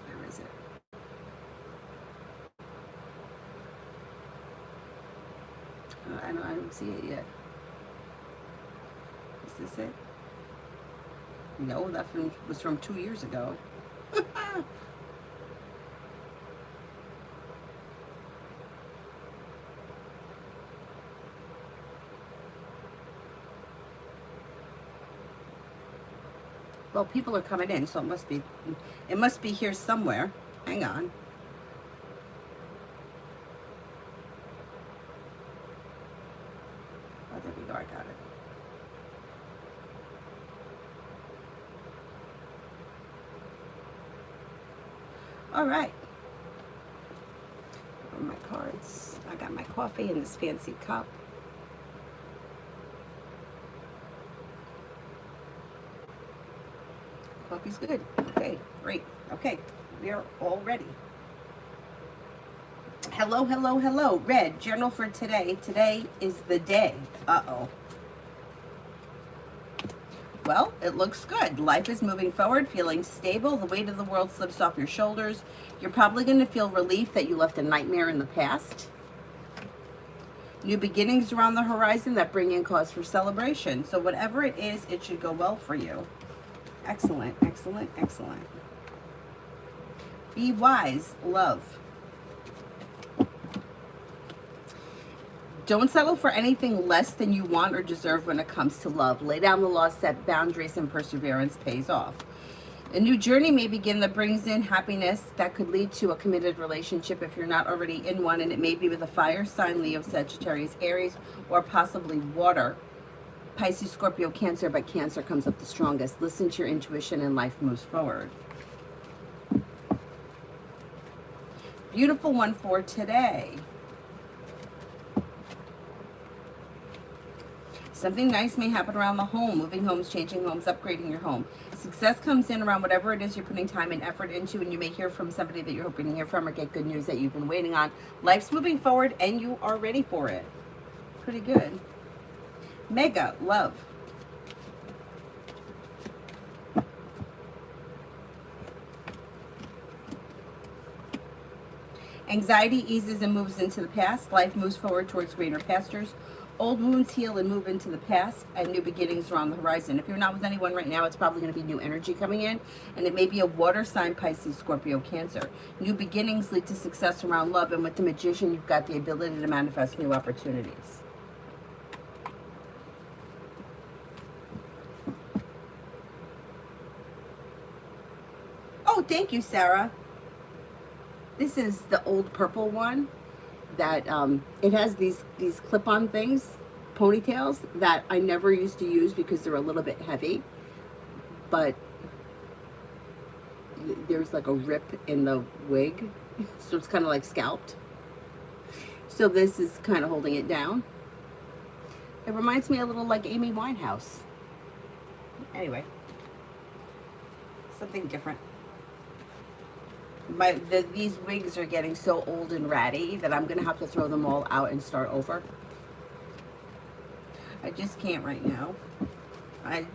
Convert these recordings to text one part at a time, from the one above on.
Where is it? I don't see it yet. Is this it? No, that was from 2 years ago. Well, people are coming in, so it must be here somewhere. Hang on. Oh, there we go. I got it. All right. My cards. I got my coffee in this fancy cup. Coffee's good. Okay, great. Okay, we are all ready. Hello, hello, hello. Red, journal for today. Today is the day. Uh-oh. Well, it looks good. Life is moving forward, feeling stable. The weight of the world slips off your shoulders. You're probably going to feel relief that you left a nightmare in the past. New beginnings are on the horizon that bring in cause for celebration. So whatever it is, it should go well for you. Excellent, excellent, excellent. Be wise, love. Don't settle for anything less than you want or deserve when it comes to love. Lay down the law, set boundaries, and perseverance pays off. A new journey may begin that brings in happiness that could lead to a committed relationship if you're not already in one, and it may be with a fire sign, Leo, Sagittarius, Aries, or possibly water, Pisces, Scorpio, Cancer, but Cancer comes up the strongest. Listen to your intuition and life moves forward. Beautiful one for today. Something nice may happen around the home, moving homes, changing homes, upgrading your home. Success comes in around whatever it is you're putting time and effort into, and you may hear from somebody that you're hoping to hear from or get good news that you've been waiting on. Life's moving forward and you are ready for it. Pretty good. Mega, love. Anxiety eases and moves into the past. Life moves forward towards greener pastures. Old wounds heal and move into the past, and new beginnings are on the horizon. If you're not with anyone right now, it's probably going to be new energy coming in, and it may be a water sign, Pisces, Scorpio, Cancer. New beginnings lead to success around love, and with the Magician, you've got the ability to manifest new opportunities. Oh, thank you, Sarah. This is the old purple one that it has these clip-on things, ponytails, that I never used to use because they're a little bit heavy, but there's like a rip in the wig, so it's kind of like scalped. So this is kind of holding it down. It reminds me a little like Amy Winehouse. Anyway, something different. These wigs are getting so old and ratty that I'm gonna have to throw them all out and start over. I just can't right now.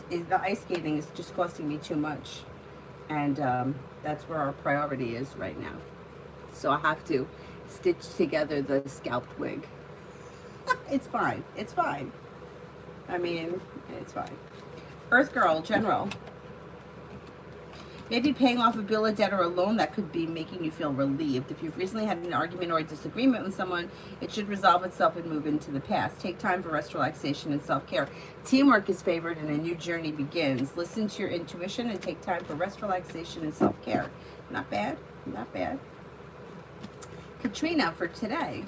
The ice skating is just costing me too much, and that's where our priority is right now. So I have to stitch together the scalped wig. It's fine. It's fine. I mean, it's fine. Earth Girl, General. Maybe paying off a bill, a debt, or a loan that could be making you feel relieved. If you've recently had an argument or a disagreement with someone, it should resolve itself and move into the past. Take time for rest, relaxation, and self-care. Teamwork is favored and a new journey begins. Listen to your intuition and take time for rest, relaxation, and self-care. Not bad. Not bad. Katrina for today.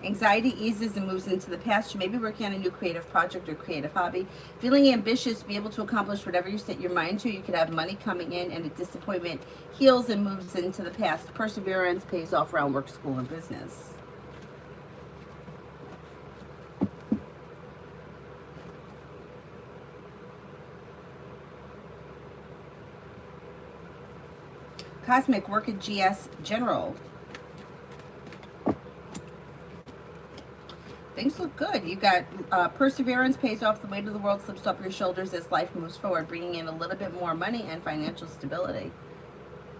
Anxiety eases and moves into the past. You may be working on a new creative project or creative hobby. Feeling ambitious, be able to accomplish whatever you set your mind to. You could have money coming in, and a disappointment heals and moves into the past. Perseverance pays off around work, school, and business. Cosmic, work at GS General. Things look Good. You got perseverance pays off. The weight of the world slips off your shoulders as life moves forward, bringing in a little bit more money and financial stability.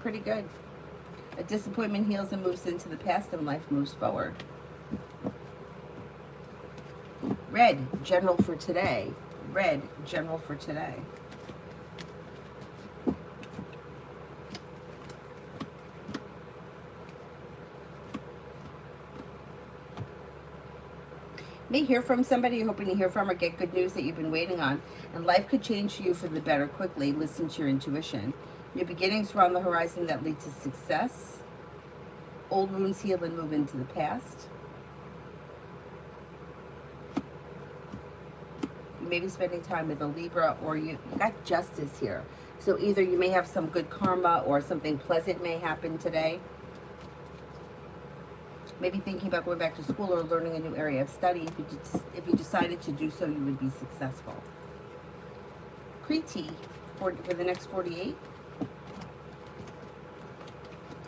Pretty good. A disappointment heals and moves into the past, and life moves forward. Red, general for today. Red, general for today. May hear from somebody you're hoping to hear from, or get good news that you've been waiting on. And life could change for you for the better quickly. Listen to your intuition. New beginnings are on the horizon that lead to success. Old wounds heal and move into the past. You may be spending time with a Libra, or you got justice here. So either you may have some good karma or something pleasant may happen today. Maybe thinking about going back to school or learning a new area of study. If you decided to do so, you would be successful. Kriti for the next 48.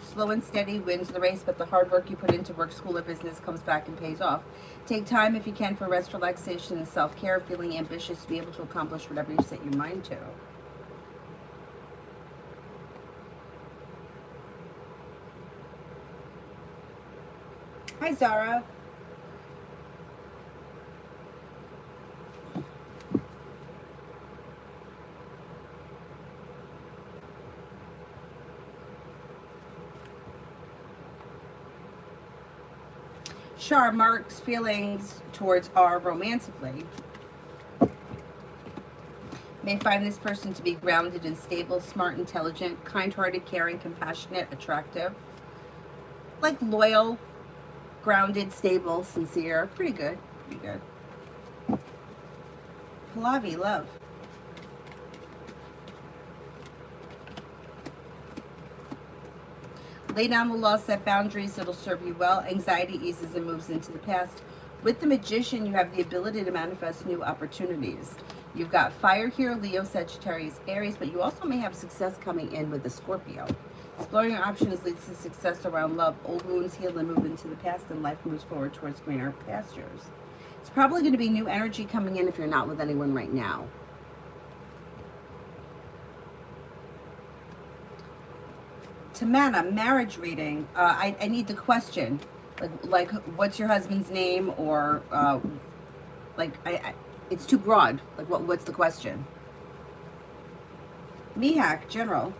Slow and steady wins the race, but the hard work you put into work, school, or business comes back and pays off. Take time if you can for rest, relaxation, and self-care. Feeling ambitious to be able to accomplish whatever you set your mind to. Hi, Zara. Shar, Mark's feelings towards R romantically. May find this person to be grounded and stable, smart, intelligent, kind-hearted, caring, compassionate, attractive. Like loyal, grounded, stable, sincere. Pretty good. Pretty good. Pallavi, love. Lay down the law, set boundaries, it'll serve you well. Anxiety eases and moves into the past. With the Magician, you have the ability to manifest new opportunities. You've got fire here, Leo, Sagittarius, Aries, but you also may have success coming in with a Scorpio. Exploring your options leads to success around love. Old wounds heal and move into the past, and life moves forward towards greener pastures. It's probably going to be new energy coming in if you're not with anyone right now. Tamana, marriage reading. I need the question. Like, what's your husband's name? Or, it's too broad. Like, what's the question? Mihak, general.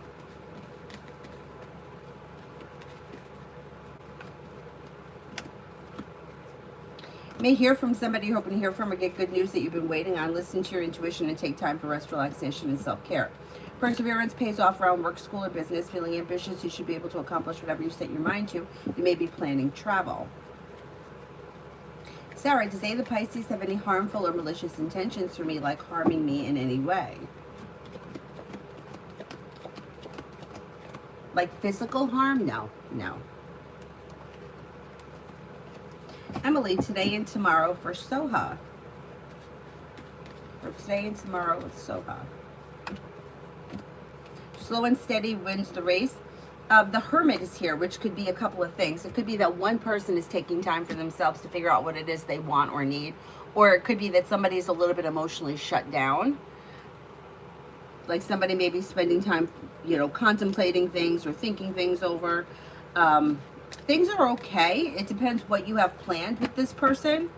May hear from somebody you're hoping to hear from, or get good news that you've been waiting on. Listen to your intuition and take time for rest, relaxation, and self-care. Perseverance pays off around work, school, or business. Feeling ambitious, you should be able to accomplish whatever you set your mind to. You may be planning travel. Sarah, does any of the Pisces have any harmful or malicious intentions for me, like harming me in any way? Like physical harm? No, no. Emily, today and tomorrow for Soha. For today and tomorrow with Soha. Slow and steady wins the race. The Hermit is here, which could be a couple of things. It could be that one person is taking time for themselves to figure out what it is they want or need. Or it could be that somebody's a little bit emotionally shut down. Like somebody may be spending time, contemplating things or thinking things over. Things are okay. It depends what you have planned with this person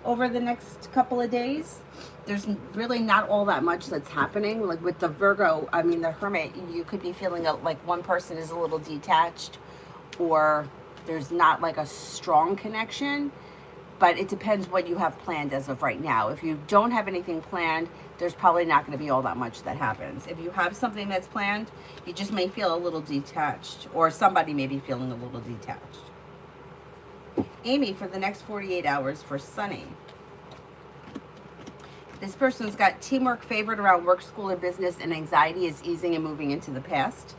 over the next couple of days. There's really not all that much that's happening. Like with the Virgo, the Hermit, you could be feeling like one person is a little detached, or there's not like a strong connection, but it depends what you have planned as of right now. If you don't have anything planned, there's probably not going to be all that much that happens. If you have something that's planned, you just may feel a little detached, or somebody may be feeling a little detached. Amy, for the next 48 hours for Sunny. This person's got teamwork favored around work, school, or business, and anxiety is easing and moving into the past.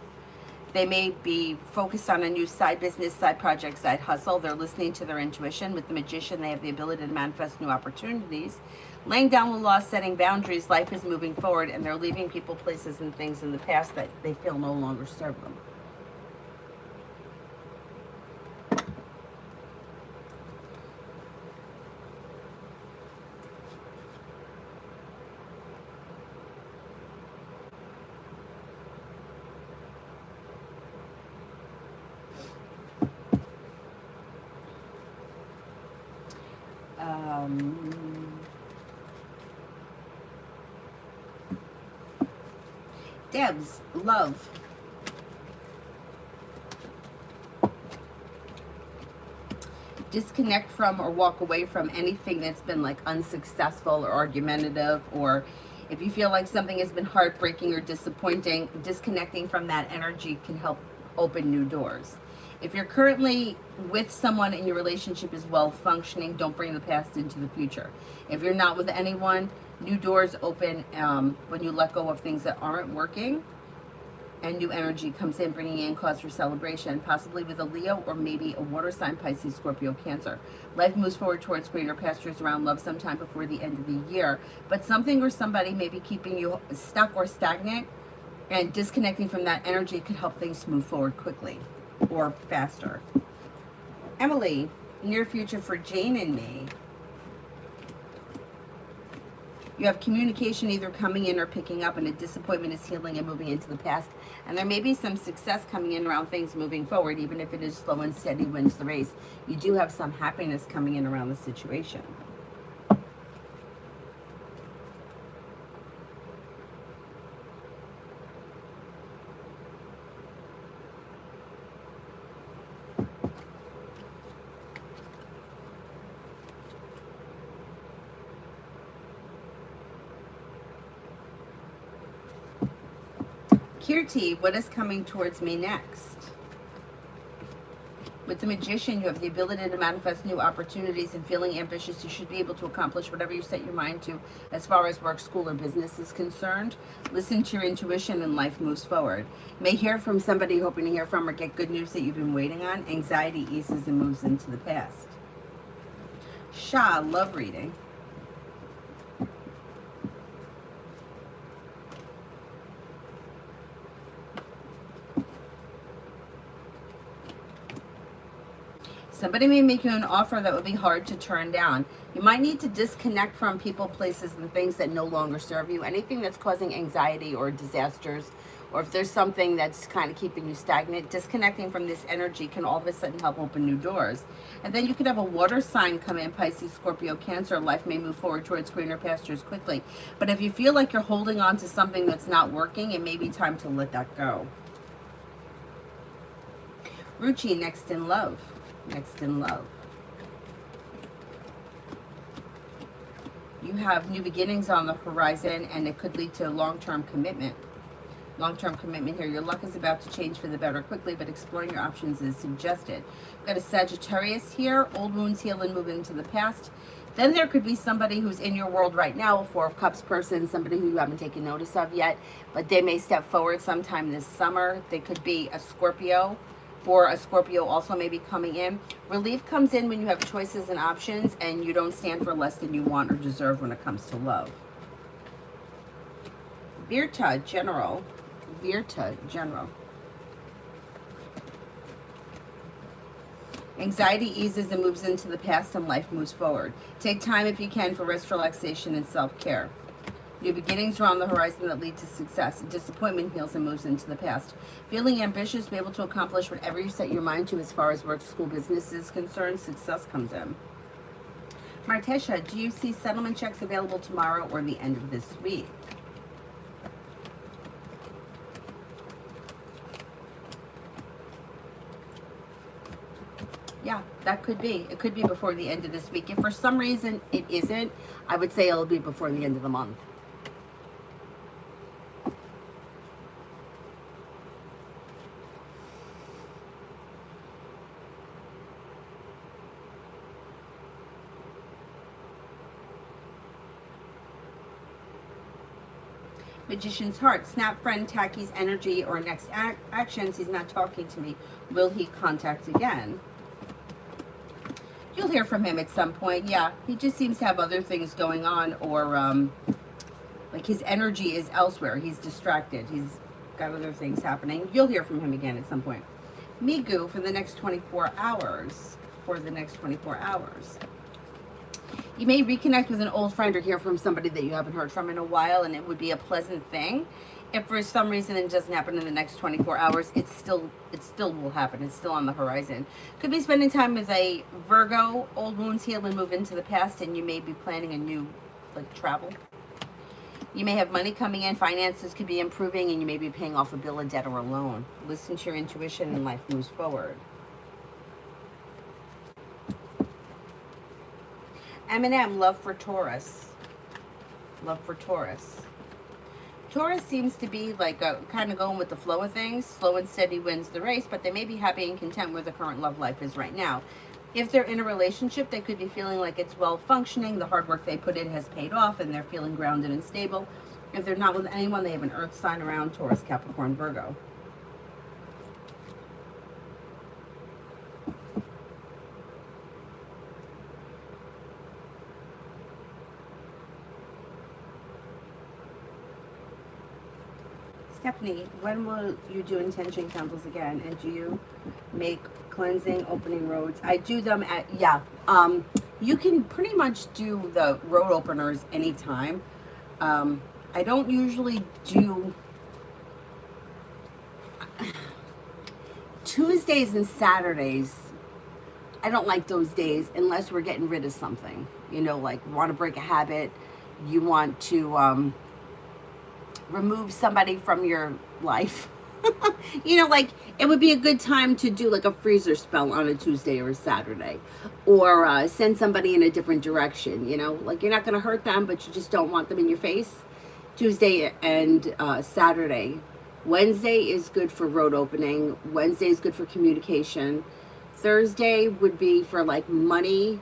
They may be focused on a new side business, side project, side hustle. They're listening to their intuition. With the Magician, they have the ability to manifest new opportunities. Laying down the law, setting boundaries, life is moving forward, and they're leaving people, places, and things in the past that they feel no longer serve them. Debs, love. Disconnect from or walk away from anything that's been like unsuccessful or argumentative, or if you feel like something has been heartbreaking or disappointing, disconnecting from that energy can help open new doors. If you're currently with someone and your relationship is well functioning, don't bring the past into the future. If you're not with anyone, new doors open when you let go of things that aren't working, and new energy comes in, bringing in cause for celebration, possibly with a Leo or maybe a water sign, Pisces, Scorpio, Cancer. Life moves forward towards greener pastures around love sometime before the end of the year, but something or somebody may be keeping you stuck or stagnant, and disconnecting from that energy could help things move forward quickly or faster. Emily, near future for Jane and me. You have communication either coming in or picking up, and a disappointment is healing and moving into the past. And there may be some success coming in around things moving forward, even if it is slow and steady wins the race. You do have some happiness coming in around the situation. Kirti, what is coming towards me next? With the Magician, you have the ability to manifest new opportunities, and feeling ambitious, you should be able to accomplish whatever you set your mind to as far as work, school, or business is concerned. Listen to your intuition and life moves forward. You may hear from somebody you're hoping to hear from, or get good news that you've been waiting on. Anxiety eases and moves into the past. Shah, love reading. Somebody may make you an offer that would be hard to turn down. You might need to disconnect from people, places, and things that no longer serve you. Anything that's causing anxiety or disasters, or if there's something that's kind of keeping you stagnant, disconnecting from this energy can all of a sudden help open new doors. And then you could have a water sign come in, Pisces, Scorpio, Cancer. Life may move forward towards greener pastures quickly. But if you feel like you're holding on to something that's not working, it may be time to let that go. Ruchi, next in love. Next in love. You have new beginnings on the horizon, and it could lead to long-term commitment. Long-term commitment here. Your luck is about to change for the better quickly, but exploring your options is suggested. We've got a Sagittarius here. Old wounds heal and move into the past. Then there could be somebody who's in your world right now, a Four of Cups person, somebody who you haven't taken notice of yet, but they may step forward sometime this summer. They could be a Scorpio, or a Scorpio also may be coming in. Relief comes in when you have choices and options, and you don't stand for less than you want or deserve when it comes to love. Virta, general. Virta, general. Anxiety eases and moves into the past, and life moves forward. Take time if you can for rest, relaxation, and self-care. New beginnings are on the horizon that lead to success. Disappointment heals and moves into the past. Feeling ambitious, be able to accomplish whatever you set your mind to as far as work, school, business is concerned. Success comes in. Martesha, do you see settlement checks available tomorrow or the end of this week? Yeah, that could be. It could be before the end of this week. If for some reason it isn't, I would say it'll be before the end of the month. Magician's heart. Snap friend Tacky's energy or next actions. He's not talking to me. Will he contact again? You'll hear from him at some point. Yeah, he just seems to have other things going on, or like his energy is elsewhere. He's distracted. He's got other things happening. You'll hear from him again at some point. Migu for the next 24 hours. For the next 24 hours. You may reconnect with an old friend or hear from somebody that you haven't heard from in a while, and it would be a pleasant thing. If for some reason it doesn't happen in the next 24 hours, it still will happen. It's still on the horizon. Could be spending time with a Virgo. Old wounds heal and move into the past, and you may be planning a new travel. You may have money coming in, finances could be improving, and you may be paying off a bill, a debt, or a loan. Listen to your intuition and life moves forward. Eminem, love for Taurus. Love for Taurus. Taurus seems to be like kind of going with the flow of things. Slow and steady wins the race, but they may be happy and content where the current love life is right now. If they're in a relationship, they could be feeling like it's well functioning. The hard work they put in has paid off and they're feeling grounded and stable. If they're not with anyone, they have an earth sign around: Taurus, Capricorn, Virgo. Stephanie, when will you do intention candles again? And do you make cleansing, opening roads? I do them at, yeah. You can pretty much do the road openers anytime. I don't usually do Tuesdays and Saturdays. I don't like those days unless we're getting rid of something. You know, like want to break a habit. You want to remove somebody from your life. You know, like it would be a good time to do like a freezer spell on a Tuesday or a Saturday, or send somebody in a different direction. You know, like you're not going to hurt them, but you just don't want them in your face. Tuesday and Saturday. Wednesday is good for road opening. Wednesday is good for communication. Thursday would be for like money,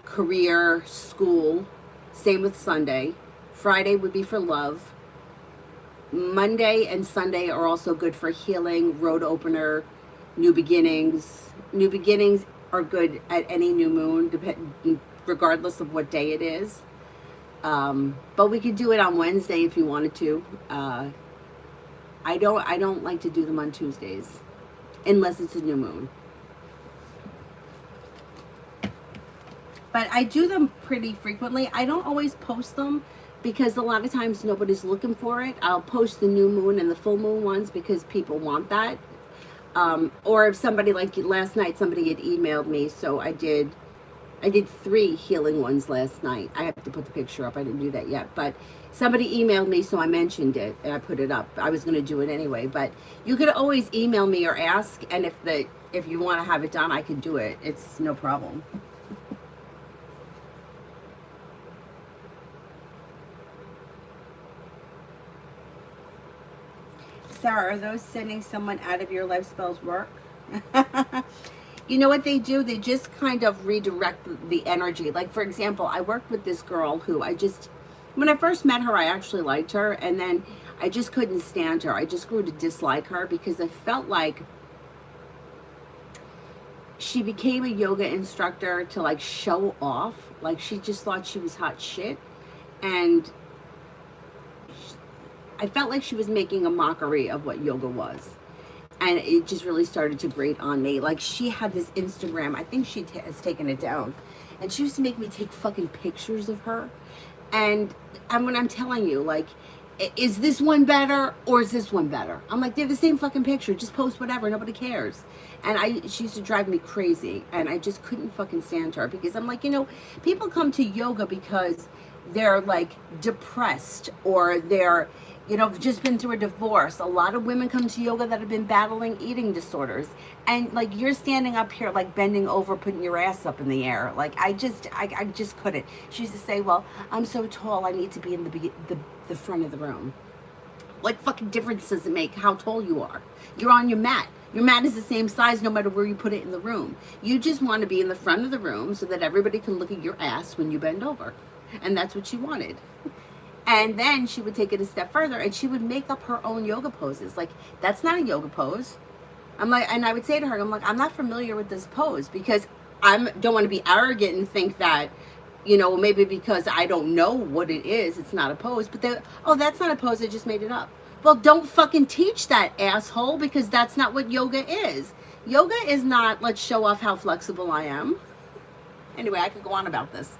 career, school. Same with Sunday. Friday would be for love. Monday and Sunday are also good for healing, road opener, new beginnings. New beginnings are good at any new moon, regardless of what day it is. But we could do it on Wednesday if you wanted to. I don't like to do them on Tuesdays, unless it's a new moon. But I do them pretty frequently. I don't always post them, because a lot of times nobody's looking for it. I'll post the new moon and the full moon ones because people want that. Or if somebody, like last night, somebody had emailed me, so I did 3 healing ones last night. I have to put the picture up. I didn't do that yet. But somebody emailed me, so I mentioned it and I put it up. I was going to do it anyway. But you could always email me or ask, and if you want to have it done, I can do it. It's no problem. Sarah, are those sending someone out of your life spells work? You know what they do? They just kind of redirect the energy. Like, for example, I worked with this girl who when I first met her, I actually liked her. And then I just couldn't stand her. I just grew to dislike her because I felt like she became a yoga instructor to like show off. Like she just thought she was hot shit. And I felt like she was making a mockery of what yoga was. And it just really started to grate on me. Like she had this Instagram, I think she has taken it down. And she used to make me take fucking pictures of her. And when I'm telling you, like, is this one better or is this one better? I'm like, they're the same fucking picture. Just post whatever. Nobody cares. And she used to drive me crazy. And I just couldn't fucking stand her because I'm like, you know, people come to yoga because they're like depressed or they're, you know, just been through a divorce. A lot of women come to yoga that have been battling eating disorders. And like you're standing up here like bending over, putting your ass up in the air. Like I just couldn't. She used to say, well, I'm so tall, I need to be in the front of the room. What fucking difference does it make how tall you are? You're on your mat. Your mat is the same size no matter where you put it in the room. You just want to be in the front of the room so that everybody can look at your ass when you bend over. And that's what she wanted. And then she would take it a step further and she would make up her own yoga poses. Like, that's not a yoga pose. I'm like, and I would say to her, I'm like, I'm not familiar with this pose because I don't want to be arrogant and think that, you know, maybe because I don't know what it is, it's not a pose. But oh, that's not a pose, I just made it up. Well, don't fucking teach that, asshole, because that's not what yoga is. Yoga is not, let's show off how flexible I am. Anyway, I could go on about this.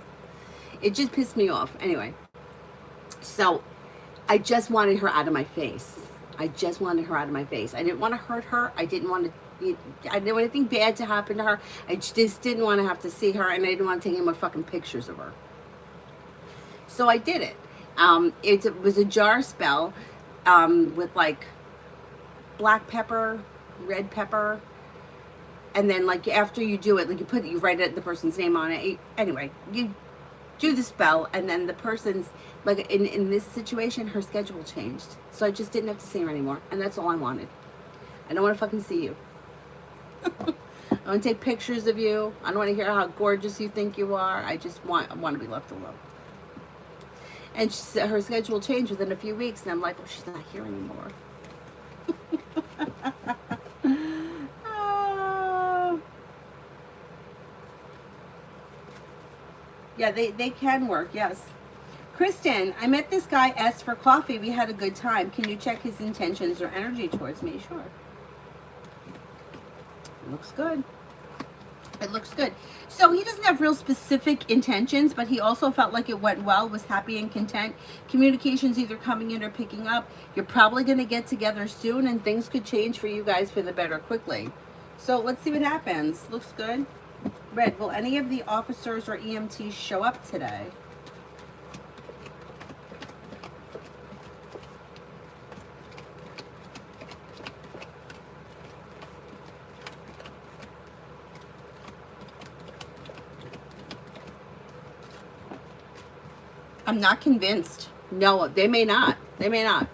It just pissed me off. Anyway. So I just wanted her out of my face. I just wanted her out of my face. I didn't want to hurt her. I didn't want anything bad to happen to her. I just didn't want to have to see her, and I didn't want to take any more fucking pictures of her. So I did it. It was a jar spell with like black pepper, red pepper, and then like after you do it, like you write the person's name on it. Anyway, you do the spell, and then the person's like in this situation, her schedule changed, so I just didn't have to see her anymore, and that's all I wanted. I don't want to fucking see you. I want to take pictures of you. I don't want to hear how gorgeous you think you are. I want to be left alone. And she said her schedule changed within a few weeks, and I'm like, well, she's not here anymore. Yeah, they can work, yes. Kristen, I met this guy S for coffee. We had a good time. Can you check his intentions or energy towards me? Sure. It looks good. It looks good. So he doesn't have real specific intentions, but he also felt like it went well, was happy and content. Communication's either coming in or picking up. You're probably going to get together soon, and things could change for you guys for the better quickly. So let's see what happens. Looks good. Red, will any of the officers or EMTs show up today? I'm not convinced. No, they may not. They may not.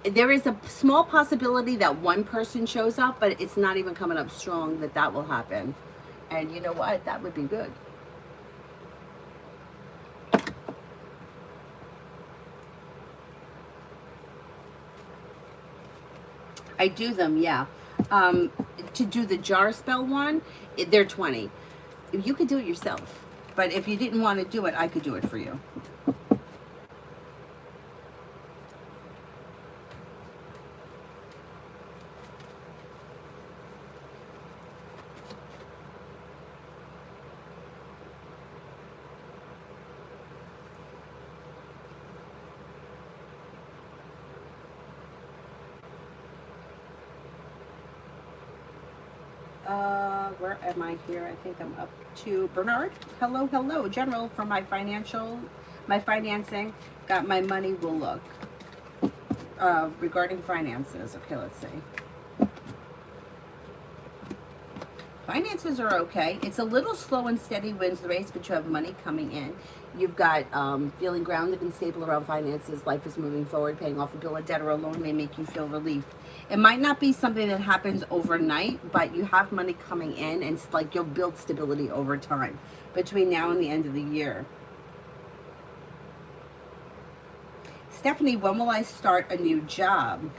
There is a small possibility that one person shows up, but it's not even coming up strong that will happen. And you know what? That would be good. I do them, yeah. To do the jar spell one, they're 20. You could do it yourself. But if you didn't want to do it, I could do it for you. Where am I here? I think I'm up to Bernard. Hello, hello, General, for my financing. Got my money will look. Regarding finances. Okay, let's see. Finances are okay. It's a little slow and steady wins the race, but you have money coming in. You've got feeling grounded and stable around finances. Life is moving forward. Paying off a bill, a debt, or a loan may make you feel relief. It might not be something that happens overnight, but you have money coming in, and it's like you'll build stability over time between now and the end of the year. Stephanie, when will I start a new job?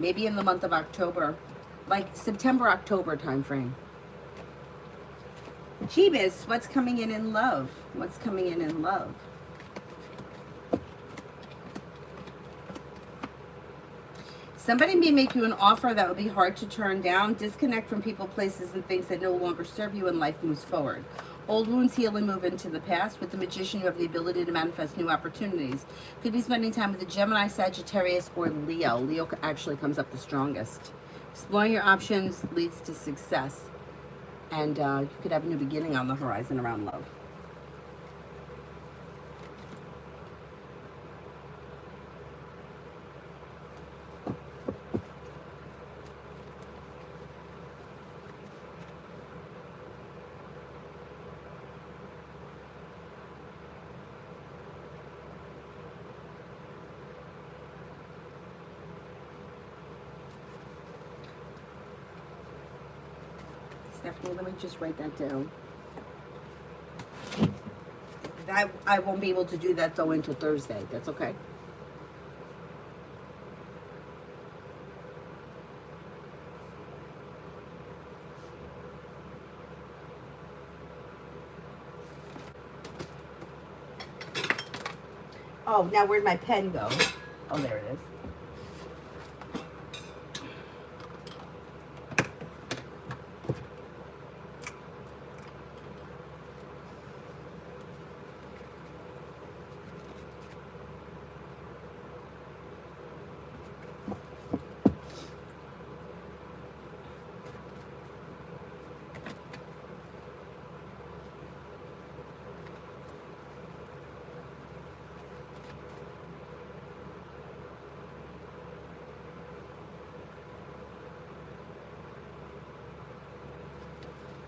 Maybe in the month of October, like September, October timeframe. Jeebus, what's coming in love? What's coming in love? Somebody may make you an offer that will be hard to turn down. Disconnect from people, places, and things that no longer serve you, and life moves forward. Old wounds heal and move into the past. With the Magician, you have the ability to manifest new opportunities. Could be spending time with a Gemini, Sagittarius, or Leo. Leo actually comes up the strongest. Exploring your options leads to success. And you could have a new beginning on the horizon around love. Stephanie, let me just write that down. I won't be able to do that though until Thursday. That's okay. Oh, now where'd my pen go? Oh, there it is.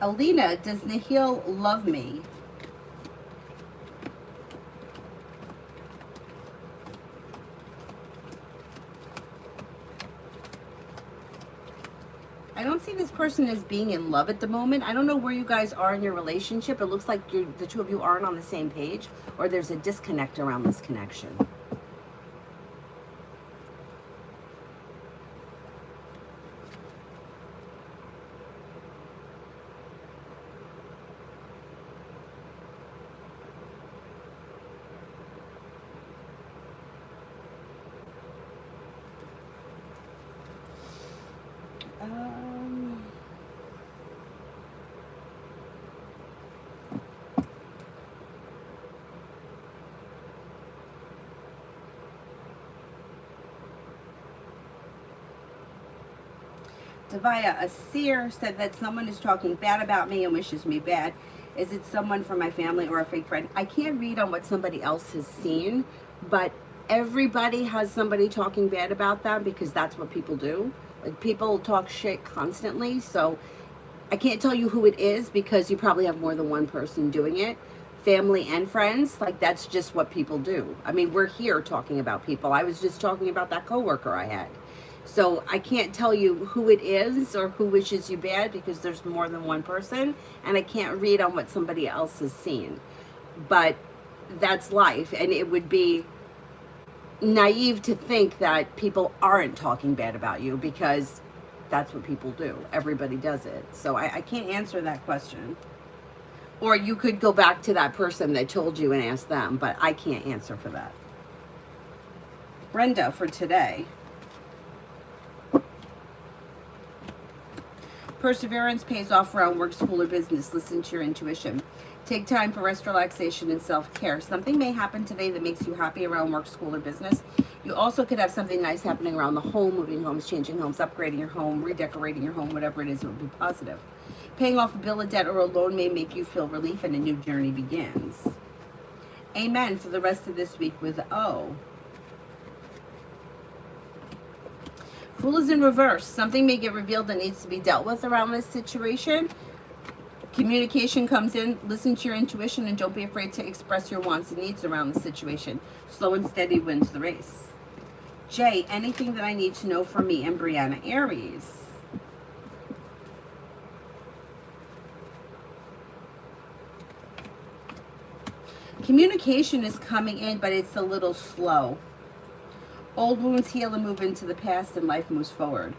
Alina, does Nahil love me? I don't see this person as being in love at the moment. I don't know where you guys are in your relationship. It looks like the two of you aren't on the same page, or there's a disconnect around this connection. Devaya, a seer said that someone is talking bad about me and wishes me bad. Is it someone from my family or a fake friend? I can't read on what somebody else has seen, but everybody has somebody talking bad about them because that's what people do. Like, people talk shit constantly, so I can't tell you who it is because you probably have more than one person doing it. Family and friends, like, that's just what people do. I mean, we're here talking about people. I was just talking about that coworker I had. So I can't tell you who it is or who wishes you bad because there's more than one person, and I can't read on what somebody else has seen. But that's life, and it would be naive to think that people aren't talking bad about you because that's what people do. Everybody does it. So I can't answer that question. Or you could go back to that person that told you and ask them, but I can't answer for that. Brenda, for today. Perseverance pays off around work, school, or business. Listen to your intuition. Take time for rest, relaxation, and self-care. Something may happen today that makes you happy around work, school, or business. You also could have something nice happening around the home, moving homes, changing homes, upgrading your home, redecorating your home, whatever it is, it will be positive. Paying off a bill, a debt, or a loan may make you feel relief and a new journey begins. Amen for the rest of this week with O. Fool is in reverse. Something may get revealed that needs to be dealt with around this situation. Communication comes in. Listen to your intuition and don't be afraid to express your wants and needs around the situation. Slow and steady wins the race. J, anything that I need to know for me and Brianna Aries. Communication is coming in, but it's a little slow. Old wounds heal and move into the past, and life moves forward.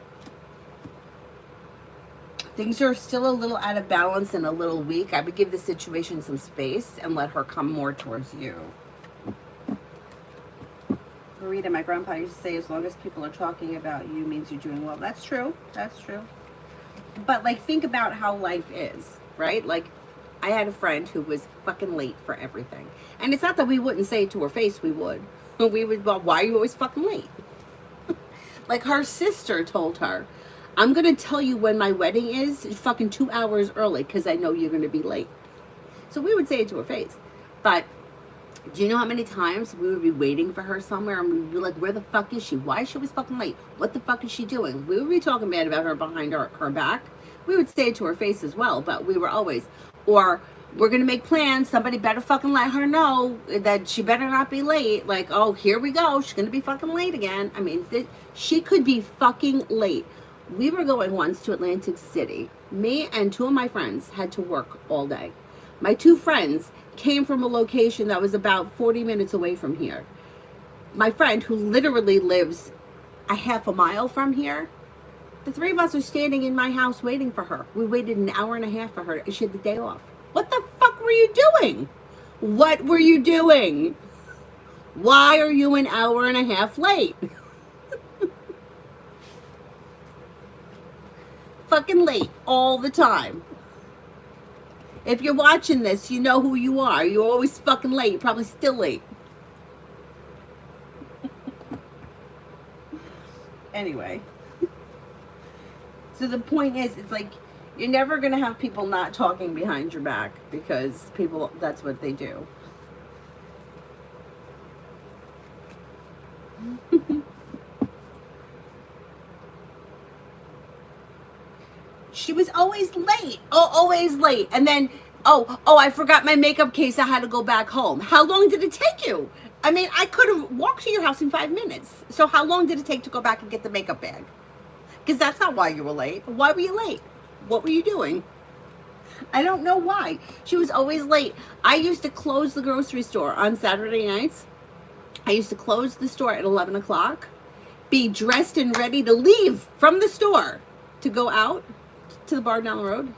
Things are still a little out of balance and a little weak. I would give the situation some space and let her come more towards you. Rita, my grandpa used to say, as long as people are talking about you means you're doing well. That's true. That's true. But, like, think about how life is, right? Like, I had a friend who was fucking late for everything. And it's not that we wouldn't say it to her face, we would. We would, well, why are you always fucking late? Like, her sister told her, I'm going to tell you when my wedding is fucking 2 hours early because I know you're going to be late. So we would say it to her face. But do you know how many times we would be waiting for her somewhere and we would be like, where the fuck is she? Why is she always fucking late? What the fuck is she doing? We would be talking bad about her behind her back. We would say it to her face as well, but we were always, or we're going to make plans. Somebody better fucking let her know that she better not be late. Like, oh, here we go. She's going to be fucking late again. I mean, she could be fucking late. We were going once to Atlantic City. Me and two of my friends had to work all day. My two friends came from a location that was about 40 minutes away from here. My friend, who literally lives a half a mile from here, the three of us are standing in my house waiting for her. We waited an hour and a half for her, and she had the day off. What the fuck were you doing? What were you doing? Why are you an hour and a half late? Fucking late all the time. If you're watching this, you know who you are. You're always fucking late. You're probably still late. Anyway. So the point is, it's like, you're never going to have people not talking behind your back because people, that's what they do. She was always late. Oh, always late. And then, oh, I forgot my makeup case. I had to go back home. How long did it take you? I mean, I could have walked to your house in 5 minutes. So how long did it take to go back and get the makeup bag? Because that's not why you were late. Why were you late? What were you doing? I don't know why. She was always late. I used to close the grocery store on Saturday nights. I used to close the store at 11 o'clock, be dressed and ready to leave from the store to go out to the bar down the road.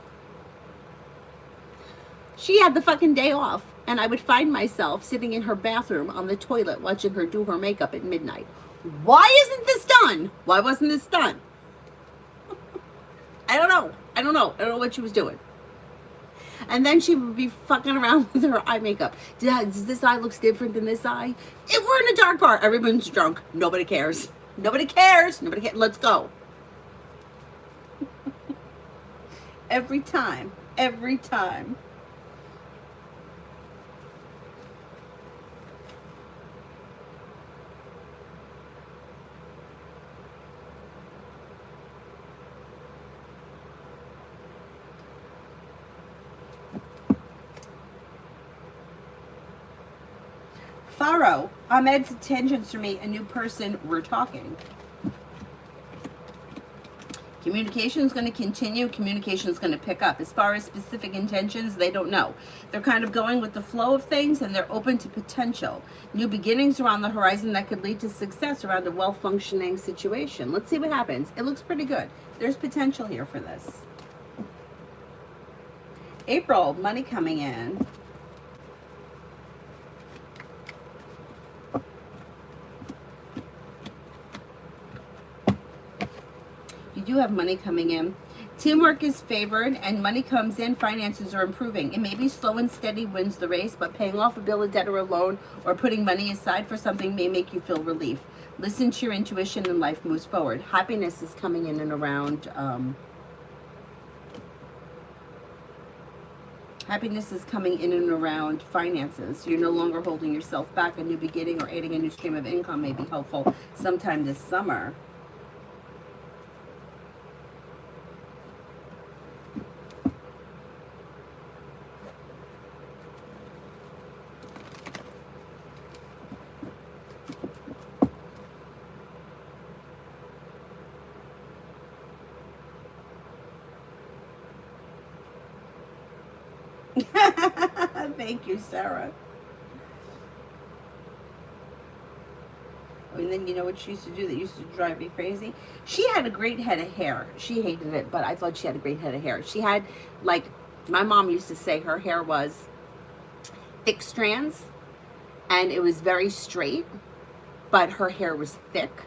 She had the fucking day off, and I would find myself sitting in her bathroom on the toilet watching her do her makeup at midnight. Why isn't this done? Why wasn't this done? I don't know. I don't know what she was doing. And then she would be fucking around with her eye makeup. Does this eye looks different than this eye? We're in a dark bar. Everyone's drunk. Nobody cares. Nobody cares. Nobody cares. Let's go. Every time. Every time. Faro, Ahmed's intentions for me, a new person, we're talking. Communication is going to continue. Communication is going to pick up. As far as specific intentions, they don't know. They're kind of going with the flow of things, and they're open to potential. New beginnings are on the horizon that could lead to success around a well-functioning situation. Let's see what happens. It looks pretty good. There's potential here for this. April, money coming in. You do have money coming in. Teamwork is favored and money comes in. Finances are improving. It may be slow and steady wins the race, but paying off a bill, a debt, or a loan, or putting money aside for something may make you feel relief. Listen to your intuition and life moves forward. Happiness is coming in and around. Happiness is coming in and around finances. You're no longer holding yourself back. A new beginning or adding a new stream of income may be helpful sometime this summer. Thank you, Sarah. And then you know what she used to do that used to drive me crazy? She had a great head of hair. She hated it, but I thought she had a great head of hair. She had, like, my mom used to say her hair was thick strands, and it was very straight, but her hair was thick,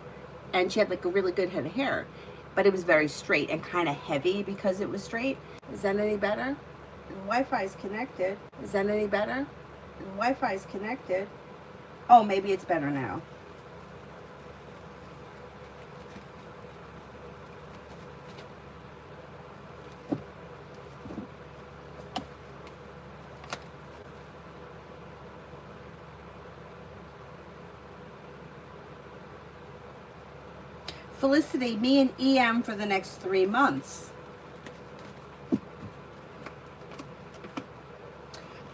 and she had, like, a really good head of hair, but it was very straight and kind of heavy because it was straight. Is that any better? The Wi-Fi is connected. Is that any better? The Wi-Fi is connected. Oh, maybe it's better now. Felicity, me and EM for the next 3 months.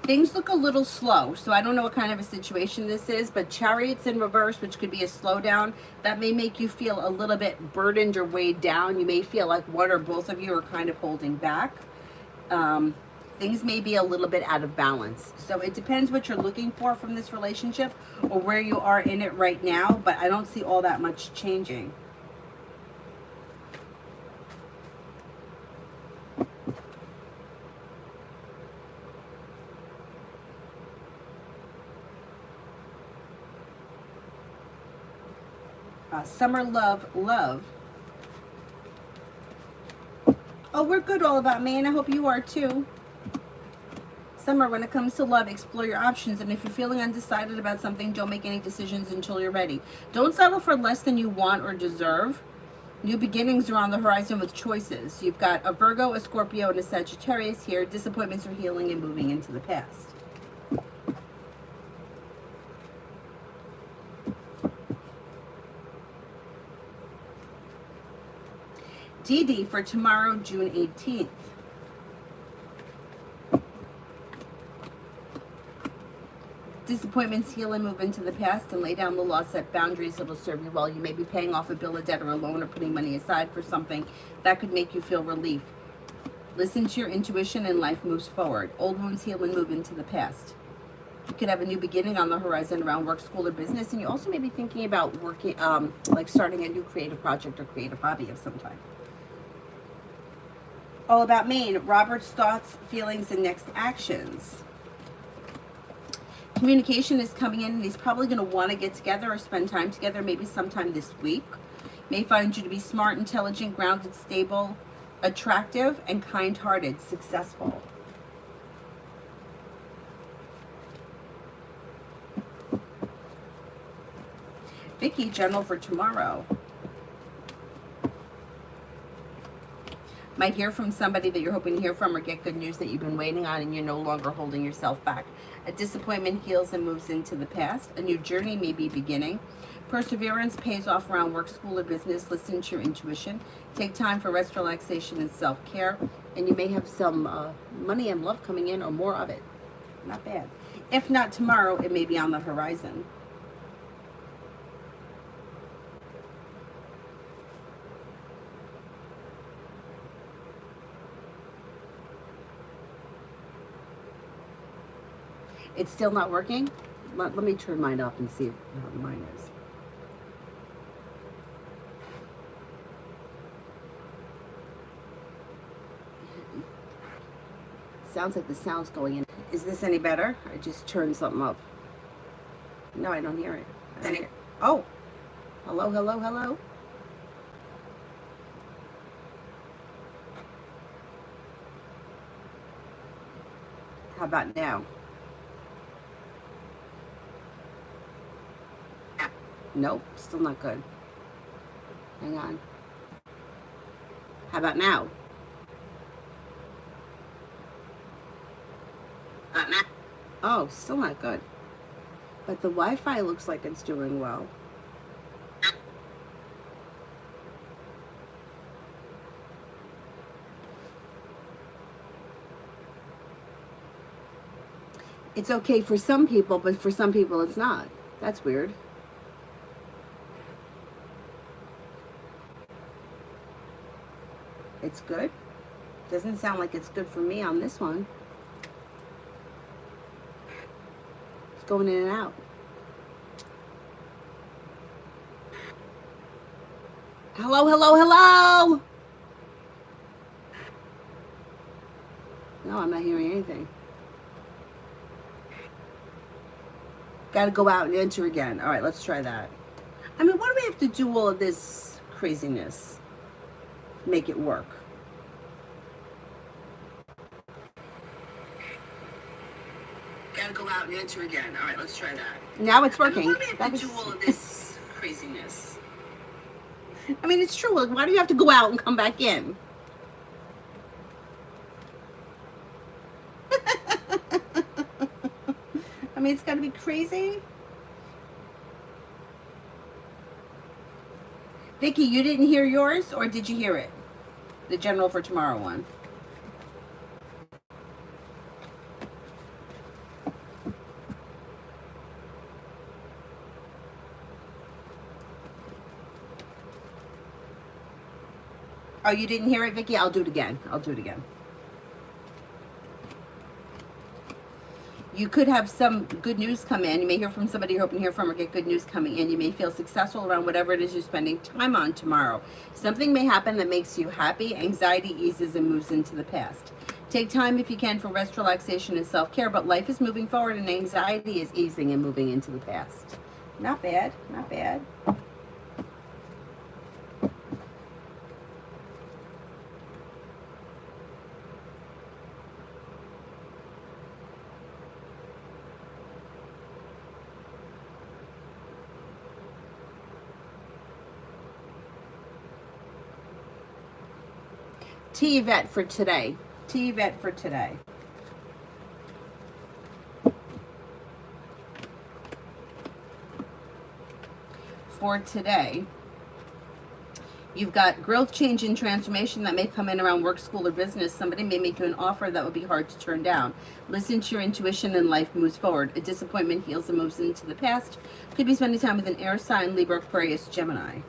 Things look a little slow, so I don't know what kind of a situation this is, but Chariots in reverse, which could be a slowdown, that may make you feel a little bit burdened or weighed down. You may feel like one or both of you are kind of holding back. Things may be a little bit out of balance. So it depends what you're looking for from this relationship or where you are in it right now, but I don't see all that much changing. Summer love. Oh, we're good all about me, and I hope you are too. Summer, when it comes to love, explore your options, and if you're feeling undecided about something, don't make any decisions until you're ready. Don't settle for less than you want or deserve. New beginnings are on the horizon with choices. You've got a Virgo, a Scorpio, and a Sagittarius here. Disappointments are healing and moving into the past. Dee Dee for tomorrow, June 18th. Disappointments heal and move into the past and lay down the law, set boundaries that will serve you well. You may be paying off a bill, a debt, or a loan, or putting money aside for something that could make you feel relief. Listen to your intuition and life moves forward. Old wounds heal and move into the past. You could have a new beginning on the horizon around work, school, or business, and you also may be thinking about working, like starting a new creative project or creative hobby of some type. All about Maine, Robert's thoughts, feelings, and next actions. Communication is coming in, and he's probably going to want to get together or spend time together, maybe sometime this week. May find you to be smart, intelligent, grounded, stable, attractive, and kind-hearted, successful. Vicky, general for tomorrow. Might hear from somebody that you're hoping to hear from, or get good news that you've been waiting on, and you're no longer holding yourself back. A disappointment heals and moves into the past. A new journey may be beginning. Perseverance pays off around work, school, or business. Listen to your intuition. Take time for rest, relaxation, and self-care. And you may have some money and love coming in, or more of it. Not bad. If not tomorrow, it may be on the horizon. It's still not working? Let me turn mine up and see how mine is. Sounds like the sound's going in. Is this any better? I just turned something up. No, I don't hear it. Oh, hello, hello, hello. How about now? Nope, still not good. Hang on. How about now? Oh, still not good. But the Wi-Fi looks like it's doing well. It's okay for some people, but for some people it's not. That's weird. It's good. Doesn't sound like it's good for me on this one. It's going in and out. Hello, hello, hello! No, I'm not hearing anything. Got to go out and enter again. All right, let's try that. I mean, why do we have to do all of this craziness? Make it work. Gotta go out and enter again. All right, let's try that. Now it's working. Why do we have to do all of this craziness? I mean, it's true. Like, why do you have to go out and come back in? I mean, it's got to be crazy. Vicky, you didn't hear yours, or did you hear it? The general for tomorrow one. Oh, you didn't hear it, Vicky? I'll do it again. I'll do it again. You could have some good news come in. You may hear from somebody you're hoping to hear from, or get good news coming in. You may feel successful around whatever it is you're spending time on tomorrow. Something may happen that makes you happy. Anxiety eases and moves into the past. Take time if you can for rest, relaxation, and self-care, but life is moving forward and anxiety is easing and moving into the past. Not bad, not bad. T-Vet for today. T-Vet for today. For today, You've got growth, change, and transformation that may come in around work, school, or business. Somebody may make you an offer that would be hard to turn down. Listen to your intuition and life moves forward. A disappointment heals and moves into the past. Could be spending time with an air sign, Libra, Aquarius, Gemini.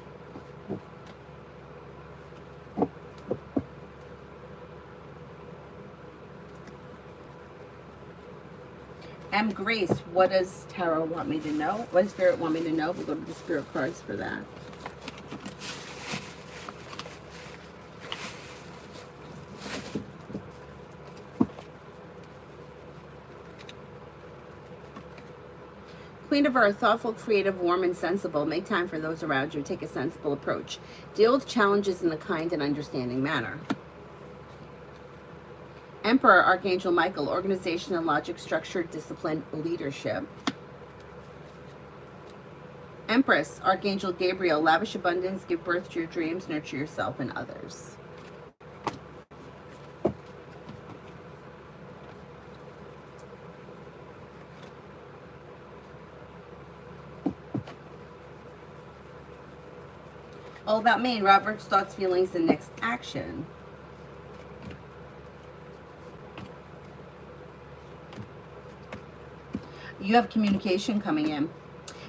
M. Grace, what does Tarot want me to know? What does Spirit want me to know? We'll go to the Spirit cards for that. Queen of Earth, thoughtful, creative, warm, and sensible. Make time for those around you. Take a sensible approach. Deal with challenges in a kind and understanding manner. Emperor, Archangel Michael, organization and logic, structure, discipline, leadership. Empress, Archangel Gabriel, lavish abundance, give birth to your dreams, nurture yourself and others. All about Maine, Robert's thoughts, feelings, and next action. You have communication coming in.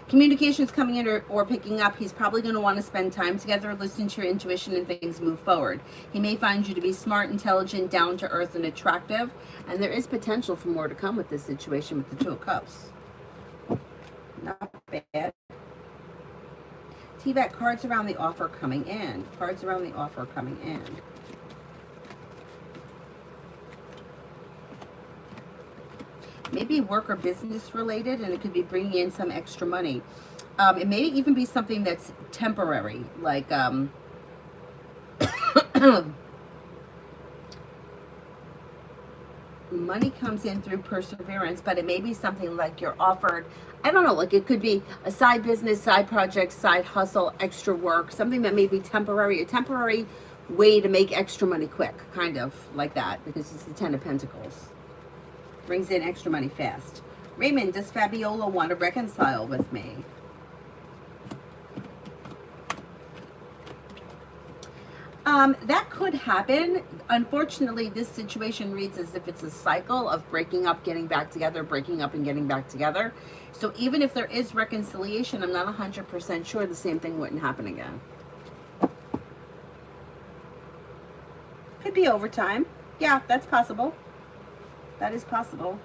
Communication's coming in or picking up. He's probably going to want to spend time together, listen to your intuition, and things move forward. He may find you to be smart, intelligent, down to earth, and attractive. And there is potential for more to come with this situation with the Two of Cups. Not bad. T-Vet, cards around the offer coming in. Cards around the offer coming in. Maybe work or business related, and it could be bringing in some extra money. It may even be something that's temporary, like money comes in through perseverance, but it may be something like you're offered, I don't know, like it could be a side business, side project, side hustle, extra work, something that may be temporary, a temporary way to make extra money quick, kind of like that, because it's the Ten of Pentacles. Brings in extra money fast. Raymond, does Fabiola want to reconcile with me? That could happen. Unfortunately, this situation reads as if it's a cycle of breaking up, getting back together, breaking up and getting back together. So even if there is reconciliation, I'm not 100% sure the same thing wouldn't happen again. Could be overtime. Yeah, that's possible. That is possible.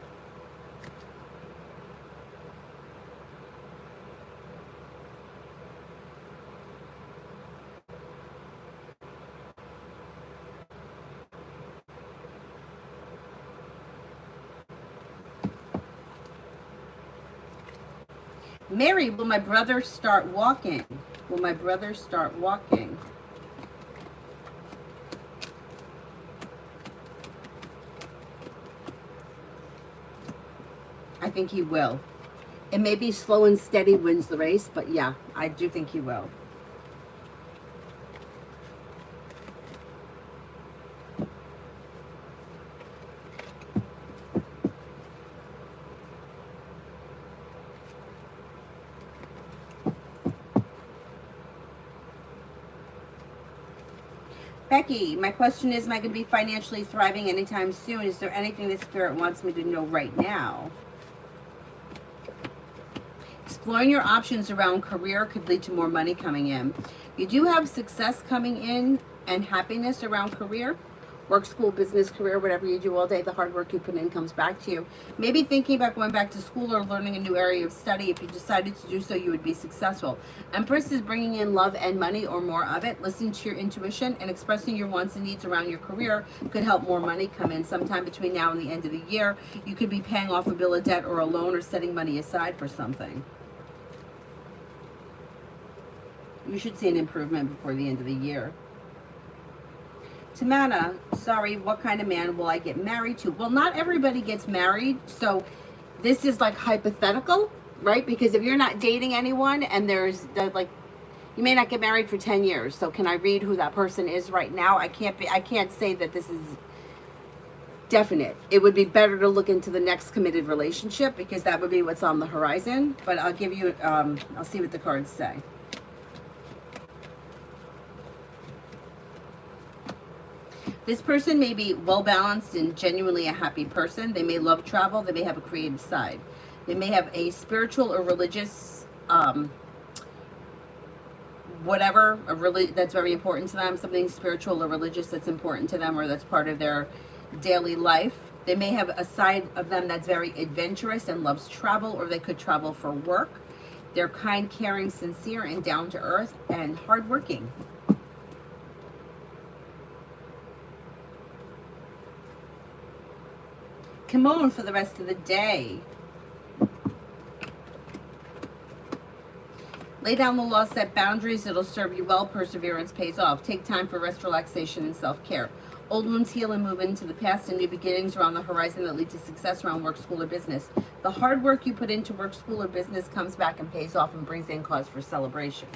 Mary, will my brother start walking? Will my brother start walking? I think he will. It may be slow and steady wins the race, but yeah, I do think he will. Becky, my question is, am I going to be financially thriving anytime soon? Is there anything that Spirit wants me to know right now? Exploring your options around career could lead to more money coming in. You do have success coming in and happiness around career. Work, school, business, career, whatever you do all day, the hard work you put in comes back to you. Maybe thinking about going back to school or learning a new area of study. If you decided to do so, you would be successful. Empress is bringing in love and money or more of it. Listening to your intuition and expressing your wants and needs around your career could help more money come in sometime between now and the end of the year. You could be paying off a bill of debt or a loan or setting money aside for something. You should see an improvement before the end of the year. Tamana, sorry, what kind of man will I get married to? Well, not everybody gets married, so this is like hypothetical, right? Because if you're not dating anyone and there's like, you may not get married for 10 years. So can I read who that person is right now? I can't say that this is definite. It would be better to look into the next committed relationship because that would be what's on the horizon. But I'll give you, I'll see what the cards say. This person may be well balanced and genuinely a happy person. They may love travel. They may have a creative side. They may have a spiritual or religious, whatever, that's very important to them. Something spiritual or religious that's important to them, or that's part of their daily life. They may have a side of them that's very adventurous and loves travel, or they could travel for work. They're kind, caring, sincere, and down to earth, and hardworking. Come on for the rest of the day. Lay down the law, set boundaries. It'll serve you well. Perseverance pays off. Take time for rest, relaxation, and self-care. Old wounds heal and move into the past, and new beginnings are on the horizon that lead to success around work, school, or business. The hard work you put into work, school, or business comes back and pays off and brings in cause for celebration.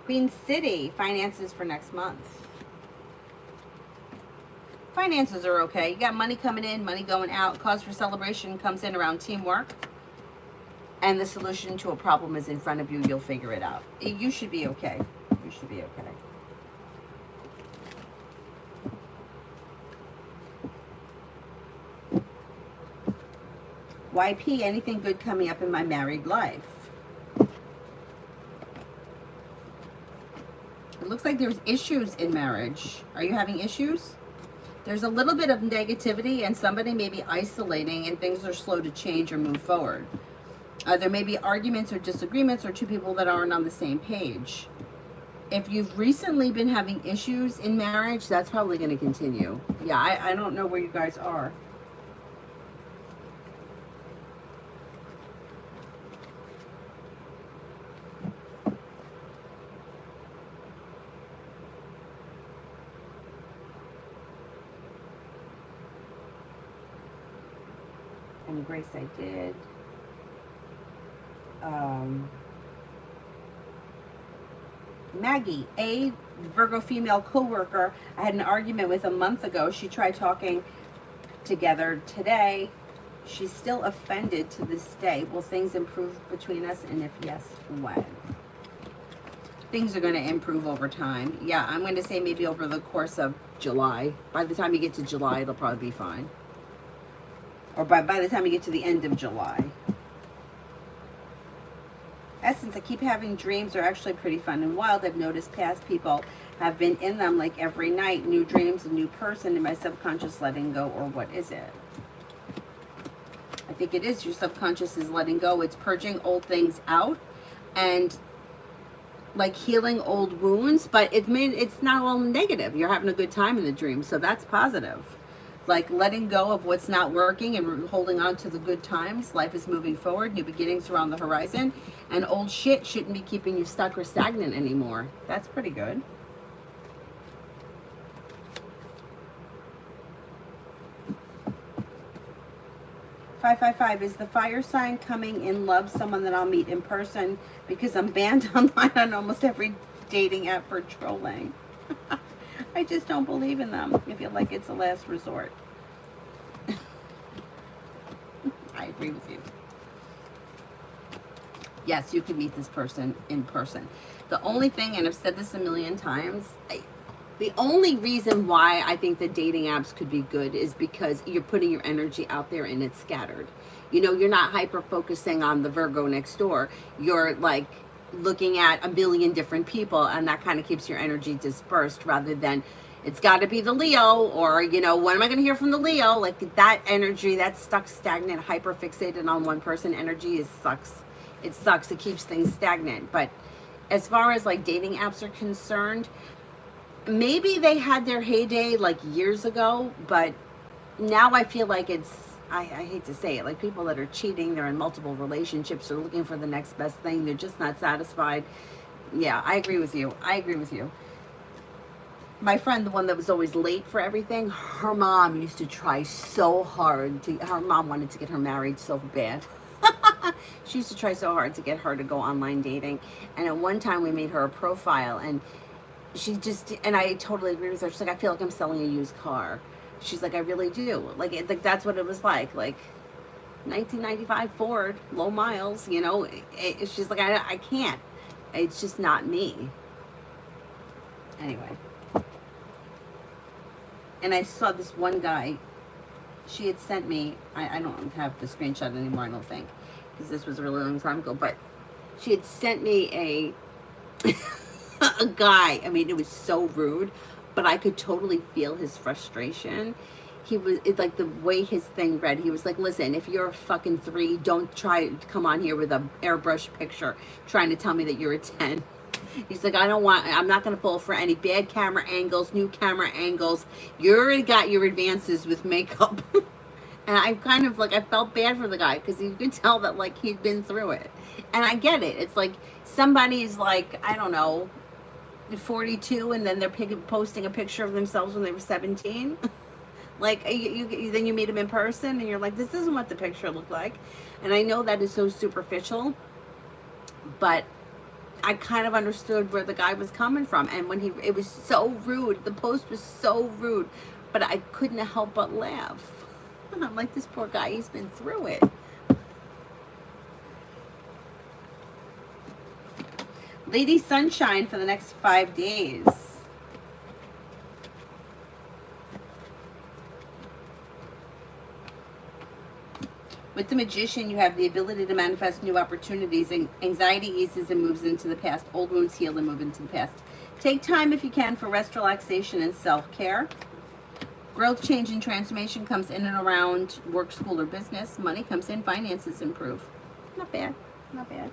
Queen City, finances for next month. Finances are okay. You got money coming in, money going out. Cause for celebration comes in around teamwork. And the solution to a problem is in front of you. You'll figure it out. You should be okay. You should be okay. YP, anything good coming up in my married life? It looks like there's issues in marriage. Are you having issues? There's a little bit of negativity, and somebody may be isolating, and things are slow to change or move forward. There may be arguments or disagreements, or two people that aren't on the same page. If you've recently been having issues in marriage, that's probably going to continue. Yeah, I don't know where you guys are. And Grace, I did. Maggie, a Virgo female co-worker I had an argument with a month ago. She tried talking together today. She's still offended to this day. Will things improve between us? And if yes, when? Things are going to improve over time. Yeah, I'm going to say maybe over the course of July. By the time you get to July, it'll probably be fine. Or by the time you get to the end of July. Essence, I keep having dreams. Are actually pretty fun and wild. I've noticed past people have been in them like every night. New dreams, a new person. In my subconscious letting go, or what is it? I think it is your subconscious is letting go. It's purging old things out and like healing old wounds, but it's not all negative. You're having a good time in the dream, so that's positive. Like letting go of what's not working and holding on to the good times. Life is moving forward. New beginnings are on the horizon. And old shit shouldn't be keeping you stuck or stagnant anymore. That's pretty good. $555, is the fire sign coming in love someone that I'll meet in person? Because I'm banned online on almost every dating app for trolling. I just don't believe in them. I feel like it's a last resort. I agree with you. Yes, you can meet this person in person. The only thing, and I've said this a million times, the only reason why I think the dating apps could be good is because you're putting your energy out there and it's scattered. You know, you're not hyper focusing on the Virgo next door. You're like looking at a million different people, and that kind of keeps your energy dispersed rather than it's got to be the Leo, or, you know, when am I going to hear from the Leo? Like that energy, that stuck, stagnant, hyper fixated on one person energy sucks. It sucks. It keeps things stagnant. But as far as like dating apps are concerned, maybe they had their heyday like years ago, but now I feel like it's, I hate to say it, like people that are cheating, they're in multiple relationships, they're looking for the next best thing, they're just not satisfied. Yeah, I agree with you. I agree with you. My friend, the one that was always late for everything, her mom used to try so hard her mom wanted to get her married so bad. She used to try so hard to get her to go online dating. And at one time we made her a profile, and she just, and I totally agree with her. She's like, I feel like I'm selling a used car. She's like, I really do. Like that's what it was like 1995 Ford, low miles, you know. She's like, I can't. It's just not me. Anyway. And I saw this one guy, she had sent me, I don't have the screenshot anymore, I don't think, because this was a really long time ago, but she had sent me a guy. I mean, it was so rude, but I could totally feel his frustration. He was, it's like the way his thing read, he was like, listen, if you're a fucking 3, don't try to come on here with a airbrush picture trying to tell me that you're a 10. He's like, I'm not going to fall for any bad camera angles, new camera angles. You already got your advances with makeup. And I kind of like, I felt bad for the guy because you could tell that like he'd been through it. And I get it. It's like somebody's like, I don't know, 42 and then they're posting a picture of themselves when they were 17. Like then you meet them in person and you're like, this isn't what the picture looked like. And I know that is so superficial, but I kind of understood where the guy was coming from. And when it was so rude, the post was so rude, but I couldn't help but laugh. I'm like, this poor guy, he's been through it. Lady Sunshine for the next 5 days. With the Magician, you have the ability to manifest new opportunities. And anxiety eases and moves into the past. Old wounds heal and move into the past. Take time if you can for rest, relaxation, and self-care. Growth, change, and transformation comes in and around work, school, or business. Money comes in, finances improve. Not bad, not bad.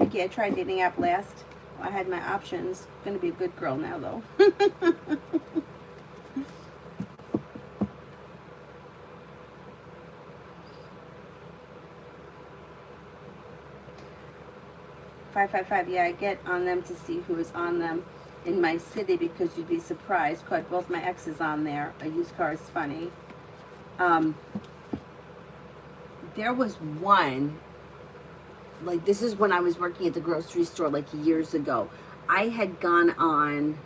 Okay, I tried dating app last. I had my options. Gonna be a good girl now, though. 555, yeah, I get on them to see who is on them in my city because you'd be surprised. Caught both my exes on there. A used car is funny. There was one, like this is when I was working at the grocery store like years ago. I had gone on,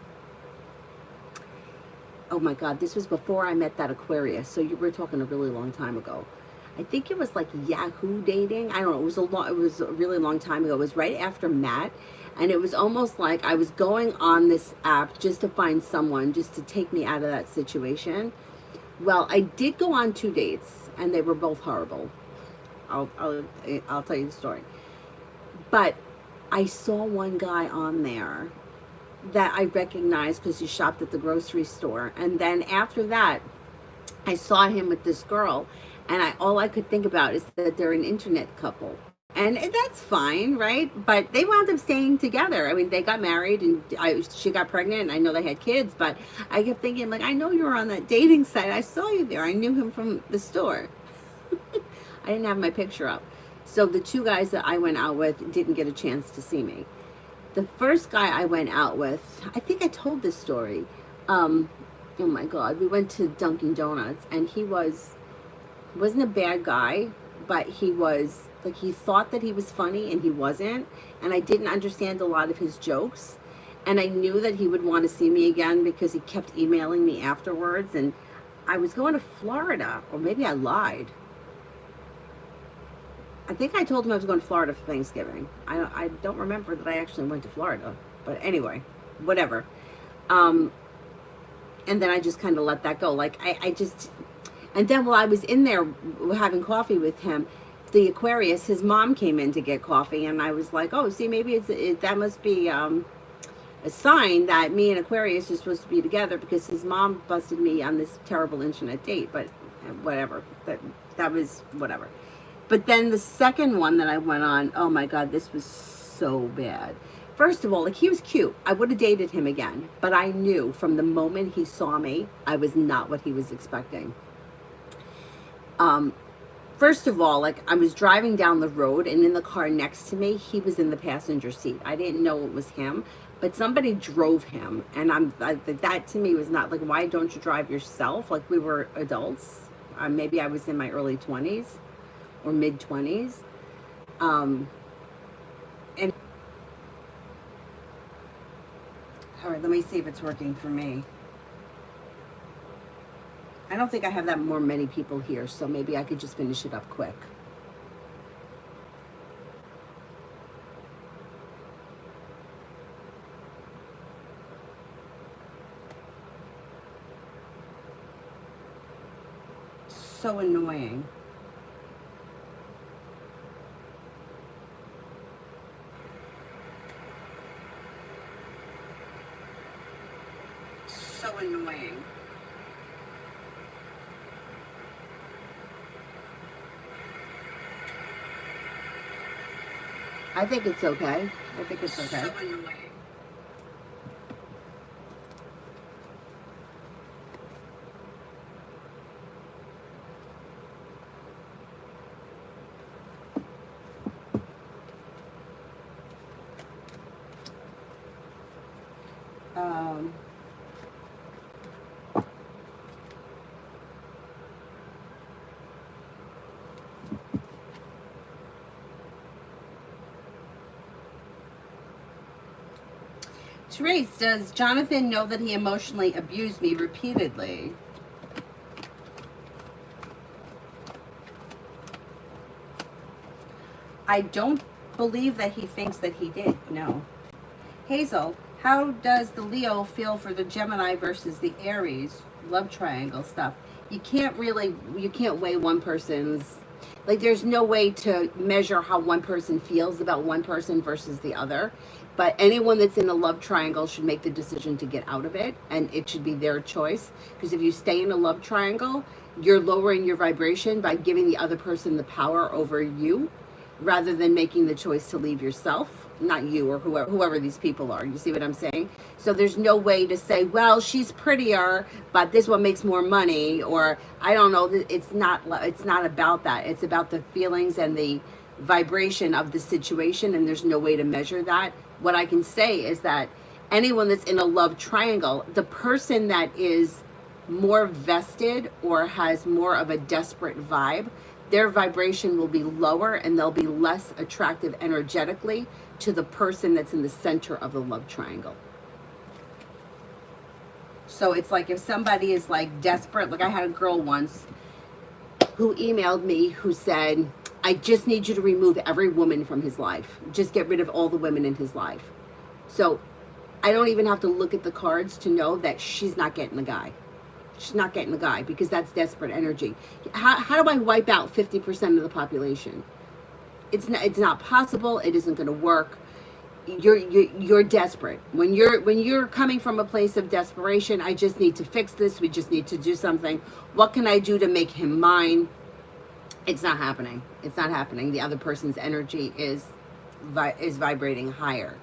oh my God, this was before I met that Aquarius. So you were talking a really long time ago. I think it was like Yahoo dating. I don't know. It was a really long time ago. It was right after Matt. And it was almost like I was going on this app just to find someone just to take me out of that situation. Well, I did go on 2 dates and they were both horrible. I'll tell you the story. But I saw one guy on there that I recognized because he shopped at the grocery store. And then after that, I saw him with this girl. And all I could think about is that they're an internet couple. And that's fine, right? But they wound up staying together. I mean, they got married and she got pregnant. And I know they had kids, but I kept thinking, like, I know you were on that dating site. I saw you there. I knew him from the store. I didn't have my picture up. So the 2 guys that I went out with didn't get a chance to see me. The first guy I went out with, I think I told this story. Oh my God. We went to Dunkin' Donuts and he wasn't a bad guy, but he was like, he thought that he was funny and he wasn't. And I didn't understand a lot of his jokes. And I knew that he would want to see me again because he kept emailing me afterwards. And I was going to Florida, or maybe I lied. I think I told him I was going to Florida for Thanksgiving. I don't remember that I actually went to Florida, but anyway, whatever. And then I just kind of let that go. Like and then while I was in there having coffee with him, the Aquarius, his mom came in to get coffee, and I was like, oh, see, maybe that must be a sign that me and Aquarius are supposed to be together because his mom busted me on this terrible internet date. But whatever, that was whatever. But then the second one that I went on, oh my God, this was so bad. First of all, like, he was cute. I would have dated him again, but I knew from the moment he saw me, I was not what he was expecting. First of all, like, I was driving down the road and in the car next to me, he was in the passenger seat. I didn't know it was him, but somebody drove him. And that to me was not like, why don't you drive yourself? Like, we were adults. Maybe I was in my early 20s or mid 20s. And all right, let me see if it's working for me. I don't think I have many people here, so maybe I could just finish it up quick. So annoying. So annoying. I think it's okay. I think it's okay. So annoying. Um, Therese, does Jonathan know that he emotionally abused me repeatedly? I don't believe that he thinks that he did, no. Hazel, how does the Leo feel for the Gemini versus the Aries love triangle stuff? You can't weigh one person's, like there's no way to measure how one person feels about one person versus the other. But anyone that's in a love triangle should make the decision to get out of it, and it should be their choice. Because if you stay in a love triangle, you're lowering your vibration by giving the other person the power over you, rather than making the choice to leave yourself, not you or whoever these people are. You see what I'm saying? So there's no way to say, well, she's prettier, but this one makes more money, or I don't know. It's not about that. It's about the feelings and the vibration of the situation, and there's no way to measure that. What I can say is that anyone that's in a love triangle, the person that is more vested or has more of a desperate vibe, their vibration will be lower and they'll be less attractive energetically to the person that's in the center of the love triangle. So it's like if somebody is like desperate, like I had a girl once who emailed me who said, I just need you to remove every woman from his life. Just get rid of all the women in his life. So I don't even have to look at the cards to know that she's not getting the guy. She's not getting the guy because that's desperate energy. How do I wipe out 50% of the population? It's not possible. It isn't going to work. You're desperate. When you're coming from a place of desperation, I just need to fix this. We just need to do something. What can I do to make him mine? It's not happening. It's not happening. The other person's energy is vibrating higher.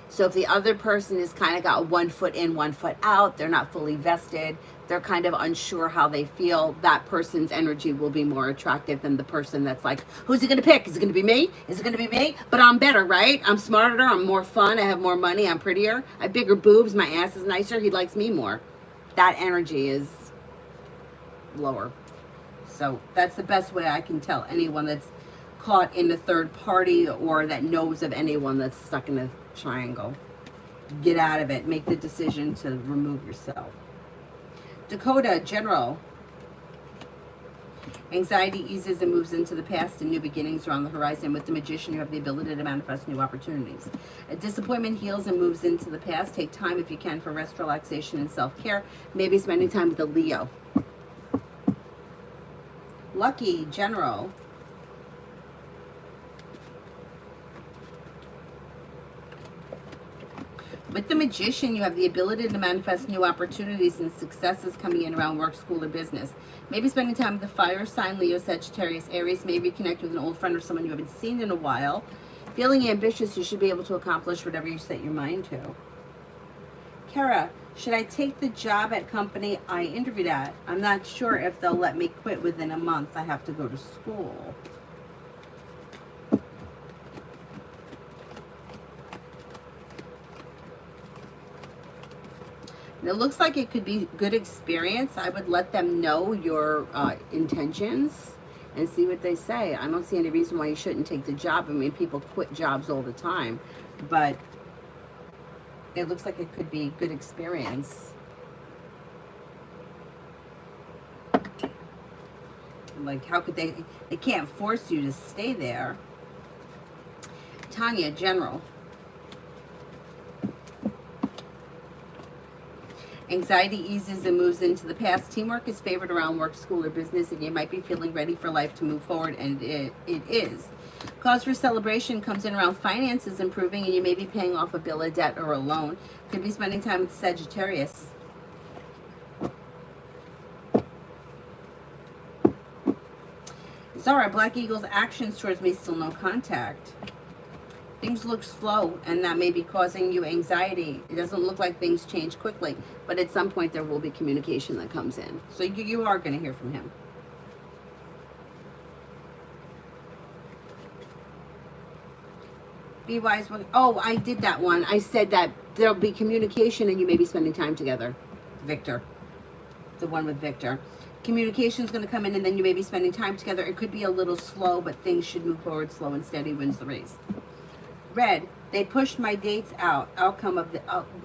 So if the other person is kind of got 1 foot in, 1 foot out, they're not fully vested, they're kind of unsure how they feel, that person's energy will be more attractive than the person that's like, who's he going to pick? Is it going to be me? Is it going to be me? But I'm better, right? I'm smarter, I'm more fun, I have more money, I'm prettier, I have bigger boobs, my ass is nicer, he likes me more. That energy is lower. So that's the best way I can tell anyone that's caught in a third party or that knows of anyone that's stuck in a triangle. Get out of it. Make the decision to remove yourself. Dakota, general. Anxiety eases and moves into the past and new beginnings are on the horizon. With the magician, you have the ability to manifest new opportunities. A disappointment heals and moves into the past. Take time if you can for rest, relaxation, and self-care. Maybe spending time with a Leo. Lucky, general. With the magician, you have the ability to manifest new opportunities and successes coming in around work, school, or business. Maybe spending time with the fire sign, Leo, Sagittarius, Aries. Maybe reconnect with an old friend or someone you haven't seen in a while. Feeling ambitious, you should be able to accomplish whatever you set your mind to. Kara, should I take the job at company I interviewed at? I'm not sure if they'll let me quit within a month. I have to go to school. It looks like it could be good experience. I would let them know your intentions and see what they say. I don't see any reason why you shouldn't take the job. I mean, people quit jobs all the time, but it looks like it could be good experience. Like, how could they can't force you to stay there. Tanya, general. Anxiety eases and moves into the past. Teamwork is favored around work, school, or business, and you might be feeling ready for life to move forward, and it is. Cause for celebration comes in around finances improving, and you may be paying off a bill, a debt, or a loan. Could be spending time with Sagittarius. Zara, Black Eagle's actions towards me, still no contact. Things look slow, and that may be causing you anxiety. It doesn't look like things change quickly, but at some point there will be communication that comes in. So you are going to hear from him. Be wise. Oh, I did that one. I said that there'll be communication and you may be spending time together. Victor. The one with Victor. Communication is going to come in and then you may be spending time together. It could be a little slow, but things should move forward. Slow and steady wins the race. Red, they pushed my dates out. Outcome of the...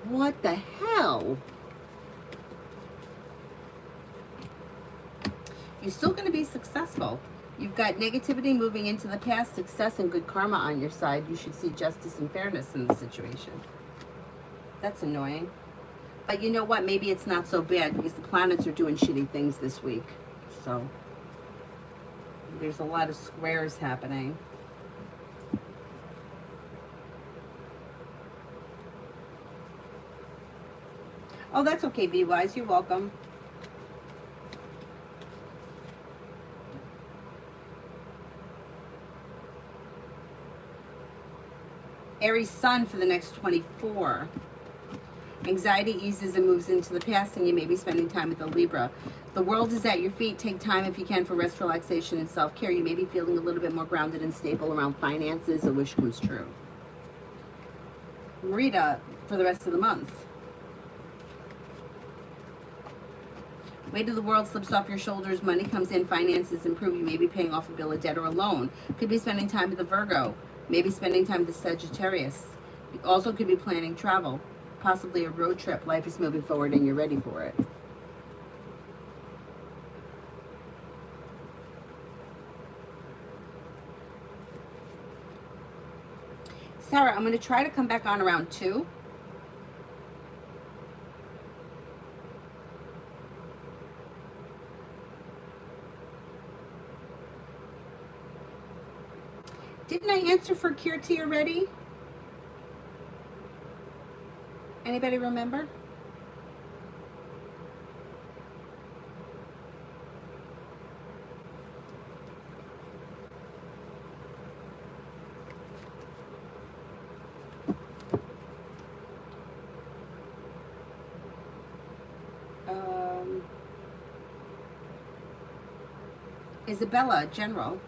what the hell? You're still going to be successful. You've got negativity moving into the past, success and good karma on your side. You should see justice and fairness in the situation. That's annoying. But you know what? Maybe it's not so bad because the planets are doing shitty things this week. So there's a lot of squares happening. Oh, that's okay, Be Wise. You're welcome. Aries Sun for the next 24. Anxiety eases and moves into the past, and you may be spending time with a Libra. The world is at your feet. Take time if you can for rest, relaxation, and self-care. You may be feeling a little bit more grounded and stable around finances. A wish comes true. Rita for the rest of the month. Weight of the world slips off your shoulders. Money comes in. Finances improve. You may be paying off a bill, a debt, or a loan. Could be spending time with a Virgo. Maybe spending time with a Sagittarius. You also could be planning travel. Possibly a road trip. Life is moving forward and you're ready for it. Sarah, I'm going to try to come back on around 2. Didn't I answer for Kirti already? Anybody remember? Isabella, General.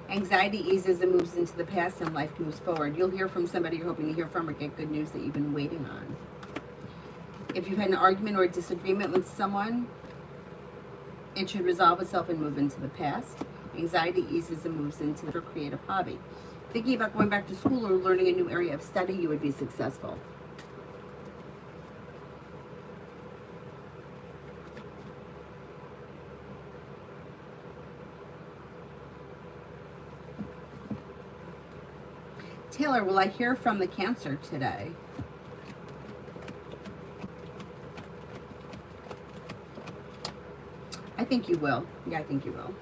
Anxiety eases and moves into the past and life moves forward. You'll hear from somebody you're hoping to hear from or get good news that you've been waiting on. If you've had an argument or a disagreement with someone, it should resolve itself and move into the past. Anxiety eases and moves into your creative hobby. Thinking about going back to school or learning a new area of study, you would be successful. Taylor, will I hear from the Cancer today? I think you will. Yeah, I think you will.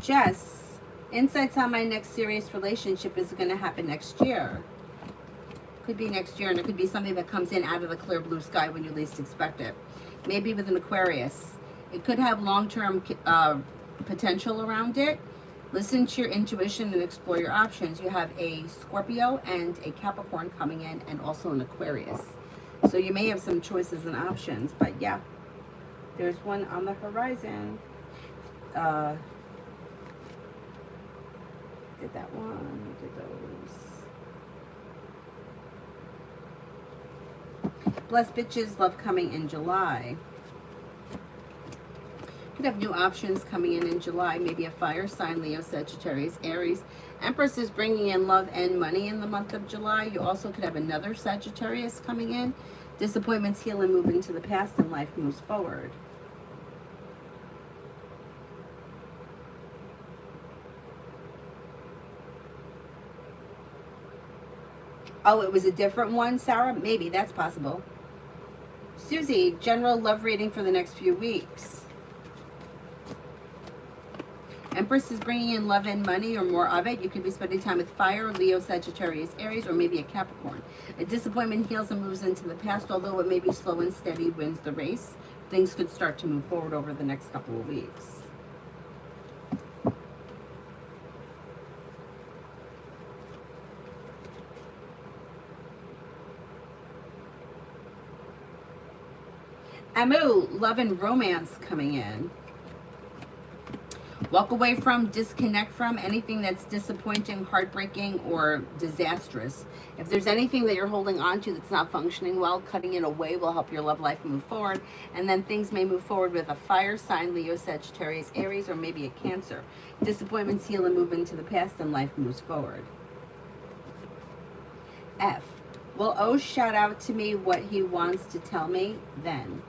Jess, insights on my next serious relationship is going to happen next year. Could be next year, and it could be something that comes in out of the clear blue sky when you least expect it. Maybe with an Aquarius. It could have long-term potential around it. Listen to your intuition and explore your options. You have a Scorpio and a Capricorn coming in, and also an Aquarius. So you may have some choices and options, but yeah, there's one on the horizon. Did that one, did those. Blessed bitches, love coming in July. Could have new options coming in July. Maybe a fire sign, Leo, Sagittarius, Aries. Empress is bringing in love and money in the month of July. You also could have another Sagittarius coming in. Disappointments heal and move into the past, and life moves forward. Oh, it was a different one, Sarah? Maybe, that's possible. Susie, general love reading for the next few weeks. Empress is bringing in love and money, or more of it. You could be spending time with fire, Leo, Sagittarius, Aries, or maybe a Capricorn. A disappointment heals and moves into the past, although it may be slow and steady, wins the race. Things could start to move forward over the next couple of weeks. Amu, love and romance coming in. Walk away from, disconnect from anything that's disappointing, heartbreaking, or disastrous. If there's anything that you're holding on to that's not functioning well, cutting it away will help your love life move forward. And then things may move forward with a fire sign, Leo, Sagittarius, Aries, or maybe a Cancer. Disappointments heal and move into the past, and life moves forward. F. Will O shout out to me what he wants to tell me then?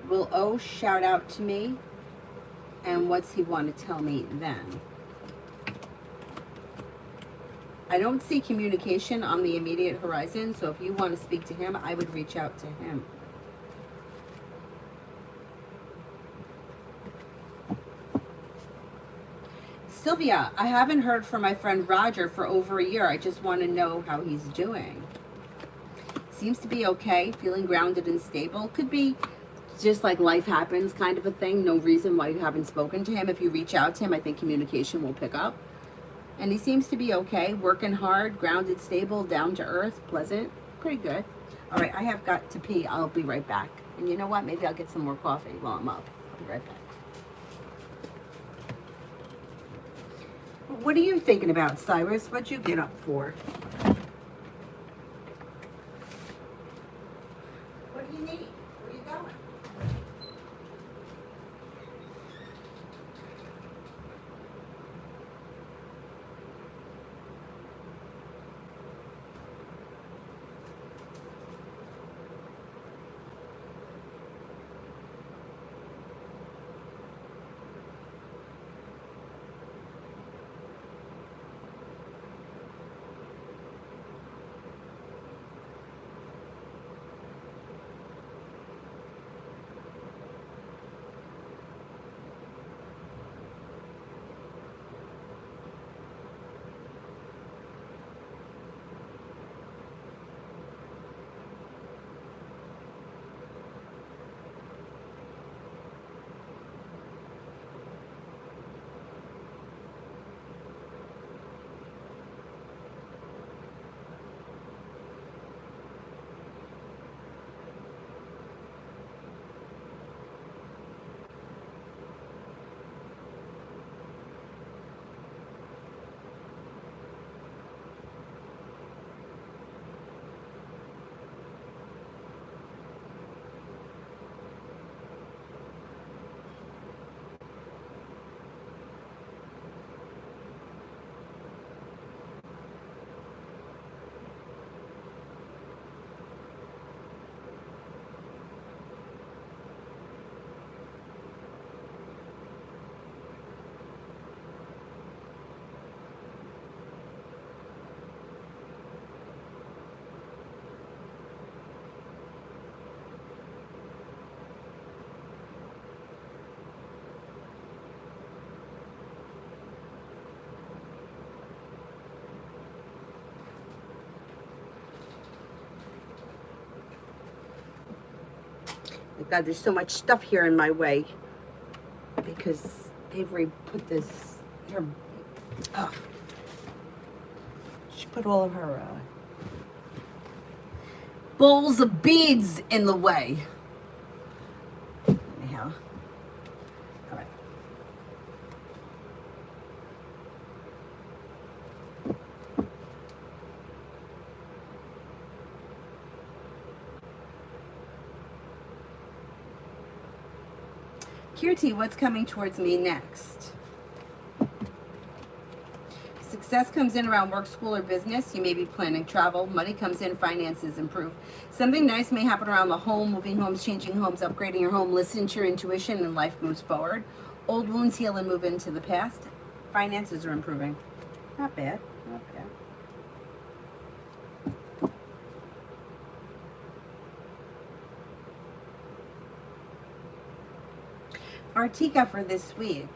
Will O shout out to me? And what's he want to tell me then? I don't see communication on the immediate horizon, so if you want to speak to him, I would reach out to him. Sylvia, I haven't heard from my friend Roger for over a year. I just want to know how he's doing. Seems to be okay, feeling grounded and stable. Could be just like life happens kind of a thing. No reason why you haven't spoken to him. If you reach out to him, I think communication will pick up. And he seems to be okay, working hard, grounded, stable, down to earth, pleasant, pretty good. All right, I have got to pee. I'll be right back. And you know what? Maybe I'll get some more coffee while I'm up. I'll be right back. What are you thinking about, Cyrus? What'd you get up for? What do you need? Where are you going? God, there's so much stuff here in my way because Avery put this here. Oh, she put all of her bowls of beads in the way. Anyhow, all right. Kirti, what's coming towards me next? Success comes in around work, school, or business. You may be planning travel. Money comes in, finances improve. Something nice may happen around the home, moving homes, changing homes, upgrading your home. Listen to your intuition and life moves forward. Old wounds heal and move into the past. Finances are improving. Not bad, not bad. Artika for this week.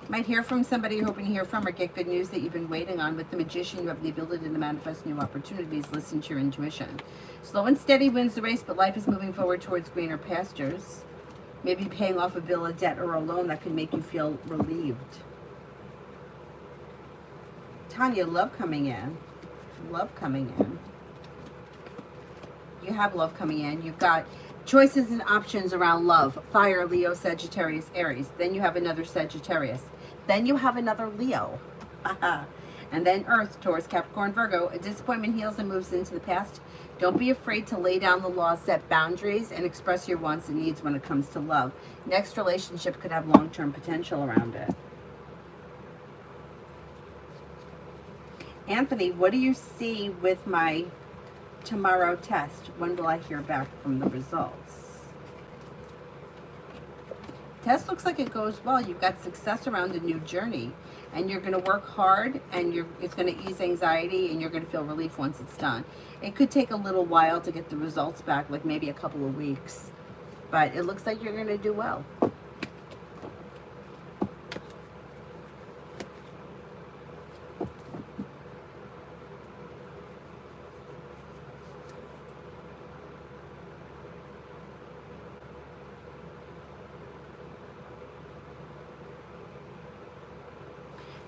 Might hear from somebody you're hoping to hear from or get good news that you've been waiting on. With the Magician, you have the ability to manifest new opportunities. Listen to your intuition. Slow and steady wins the race, but life is moving forward towards greener pastures. Maybe paying off a bill, a debt, or a loan that could make you feel relieved. Tanya, love coming in. Love coming in. You have love coming in. You've got choices and options around love. Fire, Leo, Sagittarius, Aries. Then you have another Sagittarius. Then you have another Leo. And then Earth, Taurus, Capricorn, Virgo. A disappointment heals and moves into the past. Don't be afraid to lay down the law, set boundaries, and express your wants and needs when it comes to love. Next relationship could have long-term potential around it. Anthony, what do you see with my tomorrow test? When will I hear back from the results? Test looks like it goes well. You've got success around a new journey, and you're going to work hard, and it's going to ease anxiety, and you're going to feel relief once it's done. It could take a little while to get the results back, like maybe a couple of weeks, but it looks like you're going to do well.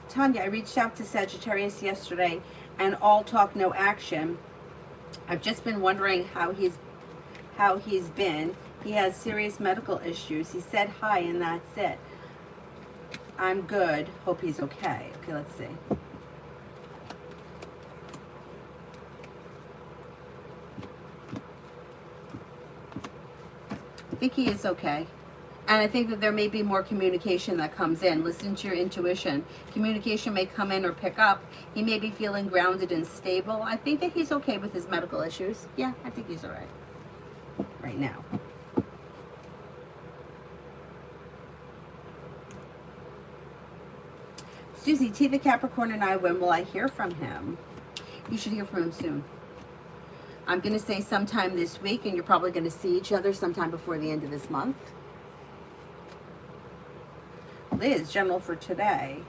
Tanya, I reached out to Sagittarius yesterday, and all talk, no action. I've just been wondering how he's been. He has serious medical issues. He said hi, and that's it. I'm good. Hope he's okay. Okay, let's see. I think he is okay. And I think that there may be more communication that comes in. Listen to your intuition. Communication may come in or pick up. He may be feeling grounded and stable. I think that he's okay with his medical issues. Yeah, I think he's all right right now. Susie, T the Capricorn and I, when will I hear from him? You should hear from him soon. I'm going to say sometime this week, and you're probably going to see each other sometime before the end of this month. Liz, general for today.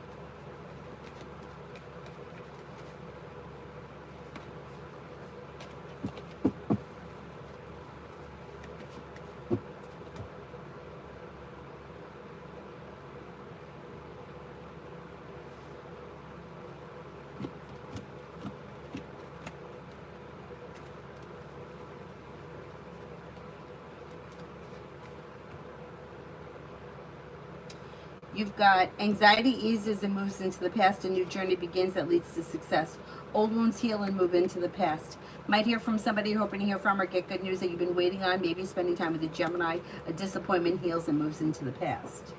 You've got anxiety eases and moves into the past. A new journey begins that leads to success. Old wounds heal and move into the past. Might hear from somebody you're hoping to hear from, or get good news that you've been waiting on. Maybe spending time with a Gemini. A disappointment heals and moves into the past.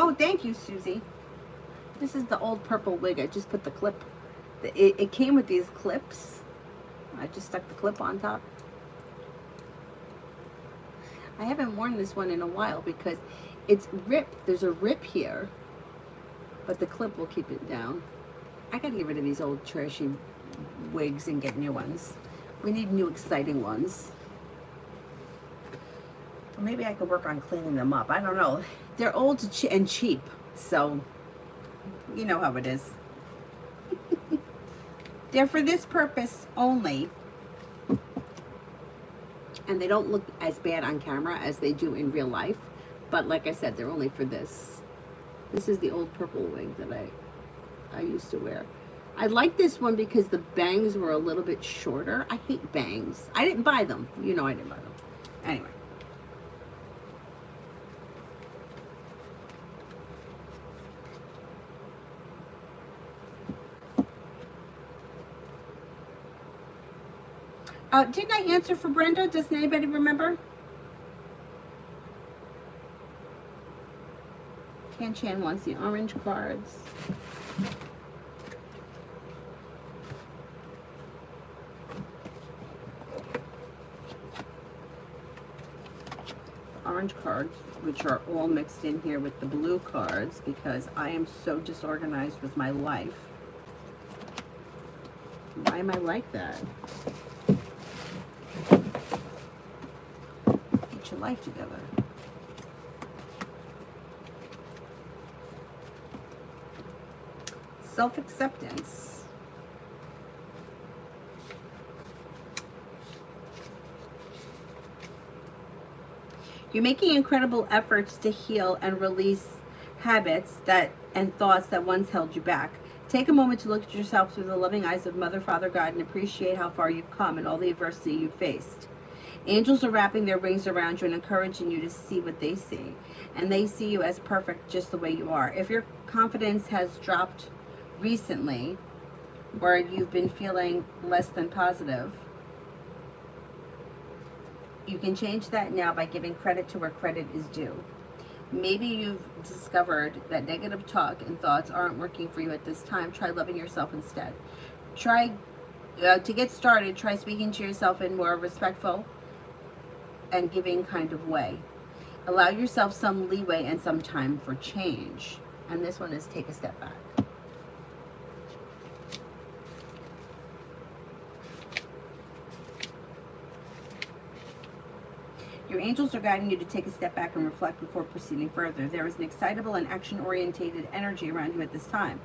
Oh, thank you, Susie. This is the old purple wig. I just put the clip. It came with these clips. I just stuck the clip on top. I haven't worn this one in a while because it's ripped. There's a rip here, but the clip will keep it down. I gotta get rid of these old trashy wigs and get new ones. We need new exciting ones. Or maybe I could work on cleaning them up. I don't know. They're old and cheap, so you know how it is. They're for this purpose only, and they don't look as bad on camera as they do in real life, but like I said, they're only for this. This is the old purple wig that I used to wear. I like this one because the bangs were a little bit shorter. I hate bangs. I didn't buy them. You know I didn't buy them. Anyway. Didn't I answer for Brenda? Does anybody remember? Can Chan wants the orange cards. Orange cards, which are all mixed in here with the blue cards because I am so disorganized with my life. Why am I like that? Get your life together. Self-acceptance. You're making incredible efforts to heal and release habits and thoughts that once held you back. Take a moment to look at yourself through the loving eyes of Mother, Father, God, and appreciate how far you've come and all the adversity you've faced. Angels are wrapping their wings around you and encouraging you to see what they see. And they see you as perfect just the way you are. If your confidence has dropped recently, or you've been feeling less than positive, you can change that now by giving credit to where credit is due. Maybe you've discovered that negative talk and thoughts aren't working for you at this time. Try loving yourself instead. To get started, try speaking to yourself in more respectful and giving kind of way. Allow yourself some leeway and some time for change. And this one is take a step back. Your angels are guiding you to take a step back and reflect before proceeding further. There is an excitable and action-orientated energy around you at this time,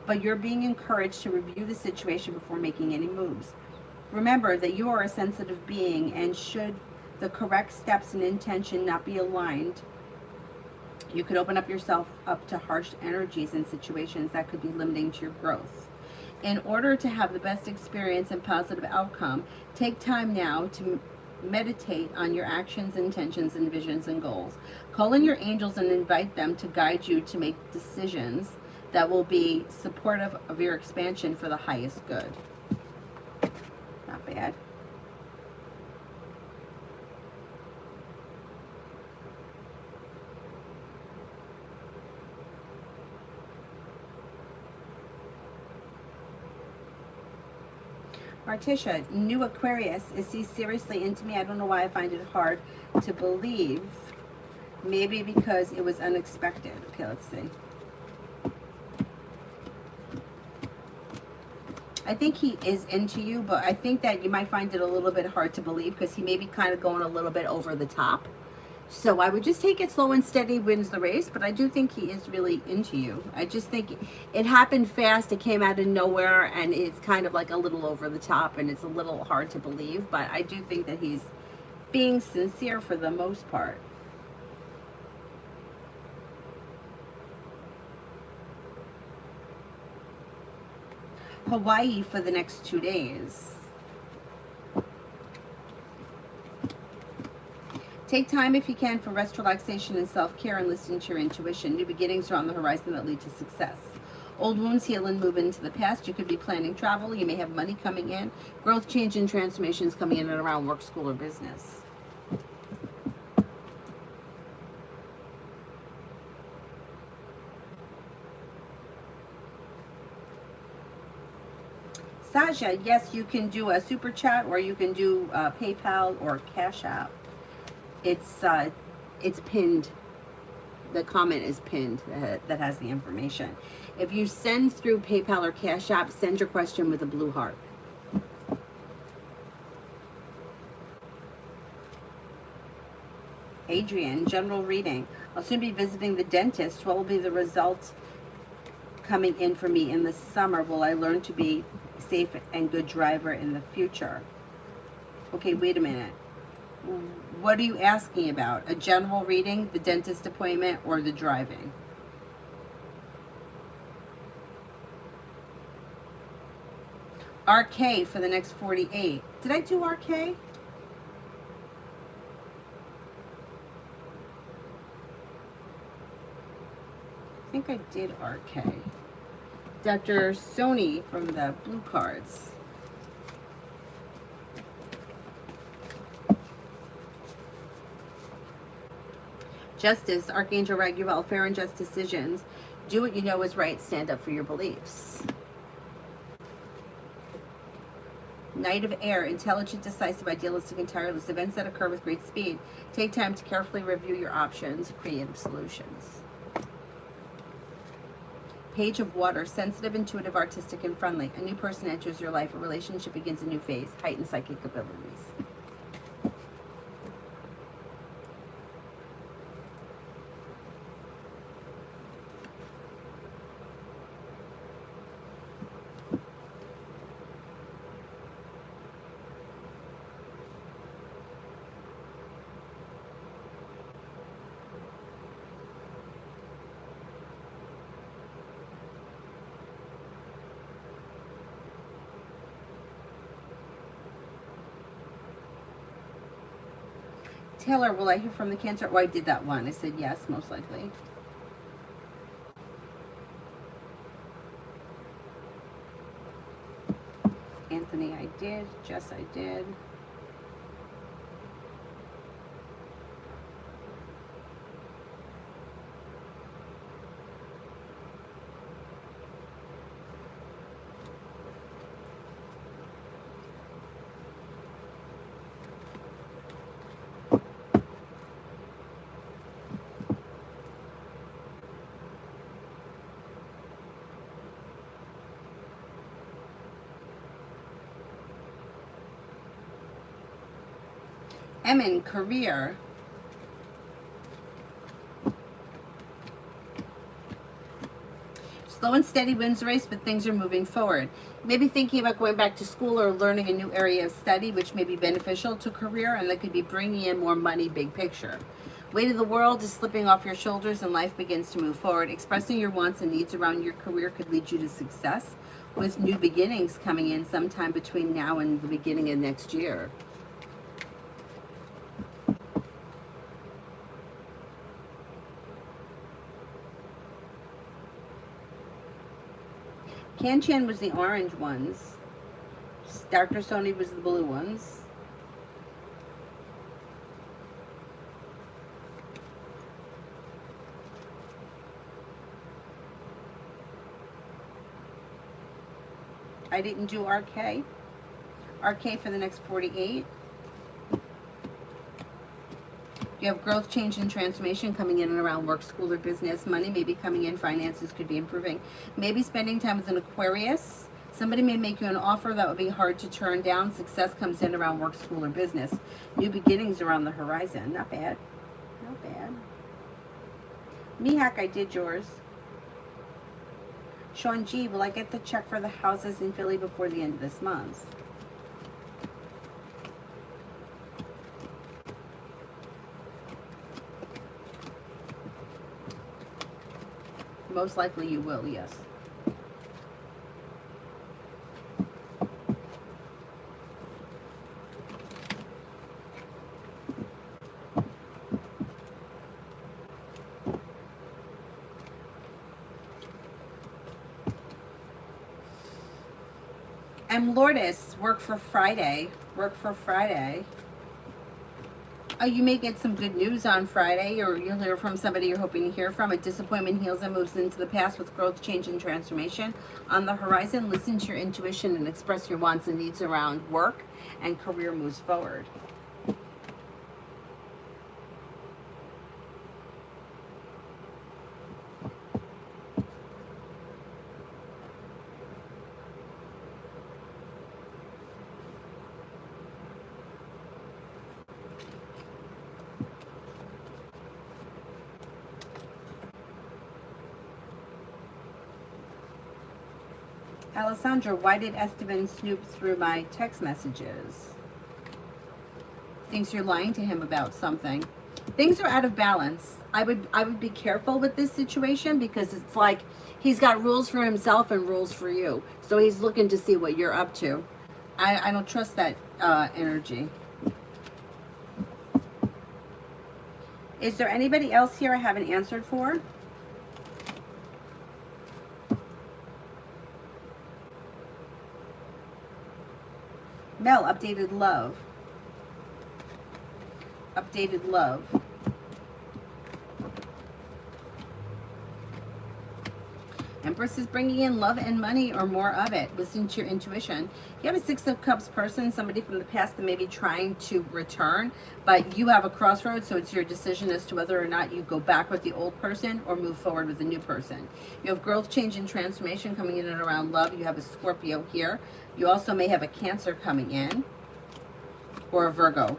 but you're being encouraged to review the situation before making any moves. Remember that you are a sensitive being, and should the correct steps and intention not be aligned, you could open up yourself up to harsh energies and situations that could be limiting to your growth. In order to have the best experience and positive outcome, take time now to meditate on your actions, intentions, and visions and goals. Call in your angels and invite them to guide you to make decisions that will be supportive of your expansion for the highest good. Not bad. Martisha, new Aquarius, is he seriously into me? I don't know why I find it hard to believe. Maybe because it was unexpected. Okay, let's see. I think he is into you, but I think that you might find it a little bit hard to believe because he may be kind of going a little bit over the top. So I would just take it slow and steady wins the race, but I do think he is really into you. I just think it happened fast, it came out of nowhere, and it's kind of like a little over the top, and it's a little hard to believe, but I do think that he's being sincere for the most part. Hawaii for the next 2 days. Take time if you can for rest, relaxation, and self-care, and listen to your intuition. New beginnings are on the horizon that lead to success. Old wounds heal and move into the past. You could be planning travel. You may have money coming in. Growth, change, and transformations coming in and around work, school, or business. Sasha, yes, you can do a super chat, or you can do PayPal or Cash App. It's pinned. The comment is pinned that has the information. If you send through PayPal or Cash App, send your question with a blue heart. Adrian, general reading. I'll soon be visiting the dentist. What will be the results coming in for me in the summer? Will I learn to be a safe and good driver in the future? Okay, wait a minute. What are you asking about? A general reading, the dentist appointment, or the driving? RK for the next 48. Did I do RK? think I did RK. Dr. Sony from the blue cards. Justice, Archangel Raguel, fair and just decisions. Do what you know is right. Stand up for your beliefs. Knight of Air, intelligent, decisive, idealistic, and tireless. Events that occur with great speed. Take time to carefully review your options. Creative solutions. Page of Water, sensitive, intuitive, artistic, and friendly. A new person enters your life. A relationship begins a new phase. Heightened psychic abilities. Taylor, will I hear from the Cancer? Oh, I did that one. I said yes, most likely. Anthony, I did. Jess, I did. Emin, career. Slow and steady wins the race, but things are moving forward. Maybe thinking about going back to school or learning a new area of study, which may be beneficial to career, and that could be bringing in more money, big picture. Weight of the world is slipping off your shoulders and life begins to move forward. Expressing your wants and needs around your career could lead you to success, with new beginnings coming in sometime between now and the beginning of next year. Kanchan was the orange ones. Dr. Sony was the blue ones. I didn't do RK. RK for the next 48. You have growth, change, and transformation coming in and around work, school, or business. Money may be coming in. Finances could be improving. Maybe spending time with an Aquarius. Somebody may make you an offer that would be hard to turn down. Success comes in around work, school, or business. New beginnings are on the horizon. Not bad. Not bad. Mihak, I did yours. Sean G, will I get the check for the houses in Philly before the end of this month? Most likely you will, yes. I'm Lourdes, work for Friday. Work for Friday. You may get some good news on Friday, or you'll hear from somebody you're hoping to hear from. A disappointment heals and moves into the past with growth, change, and transformation on the horizon. Listen to your intuition and express your wants and needs around work, and career moves forward. Alessandra, why did Esteban snoop through my text messages? Thinks you're lying to him about something. Things are out of balance. I would be careful with this situation, because it's like he's got rules for himself and rules for you. So he's looking to see what you're up to. I don't trust that energy. Is there anybody else here I haven't answered for? Mel, updated love. Updated love. Empress is bringing in love and money or more of it. Listen to your intuition. You have a Six of Cups person, somebody from the past that may be trying to return, but you have a crossroads, so it's your decision as to whether or not you go back with the old person or move forward with the new person. You have growth, change, and transformation coming in and around love. You have a Scorpio here. You also may have a Cancer coming in or a Virgo.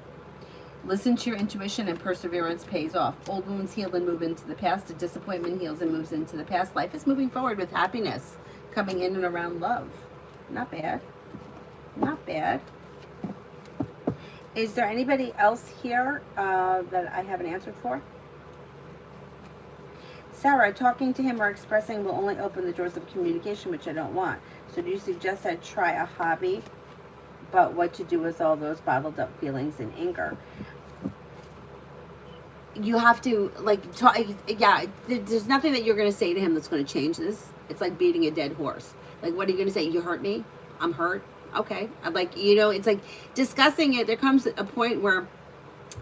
Listen to your intuition and perseverance pays off. Old wounds heal and move into the past. A disappointment heals and moves into the past. Life is moving forward with happiness coming in and around love. Not bad. Not bad. Is there anybody else here that I haven't answered for? Sarah, talking to him or expressing will only open the doors of communication, which I don't want. So do you suggest I try a hobby? But what to do with all those bottled up feelings and anger? You have to, like, talk, yeah, there's nothing that you're going to say to him that's going to change this. It's like beating a dead horse. Like, what are you going to say? You hurt me? I'm hurt? Okay. Like, you know, it's like discussing it. There comes a point where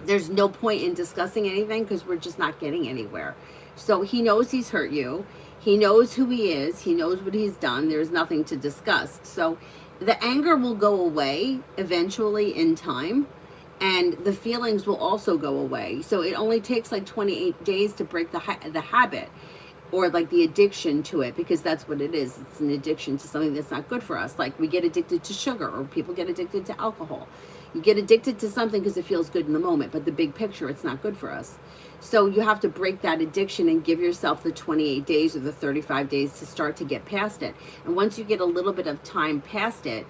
there's no point in discussing anything because we're just not getting anywhere. So he knows he's hurt you. He knows who he is. He knows what he's done. There's nothing to discuss. So the anger will go away eventually in time. And the feelings will also go away. So it only takes like 28 days to break the habit or like the addiction to it, because that's what it is. It's an addiction to something that's not good for us. Like we get addicted to sugar, or people get addicted to alcohol. You get addicted to something because it feels good in the moment, but the big picture, it's not good for us. So you have to break that addiction and give yourself the 28 days or the 35 days to start to get past it. And once you get a little bit of time past it,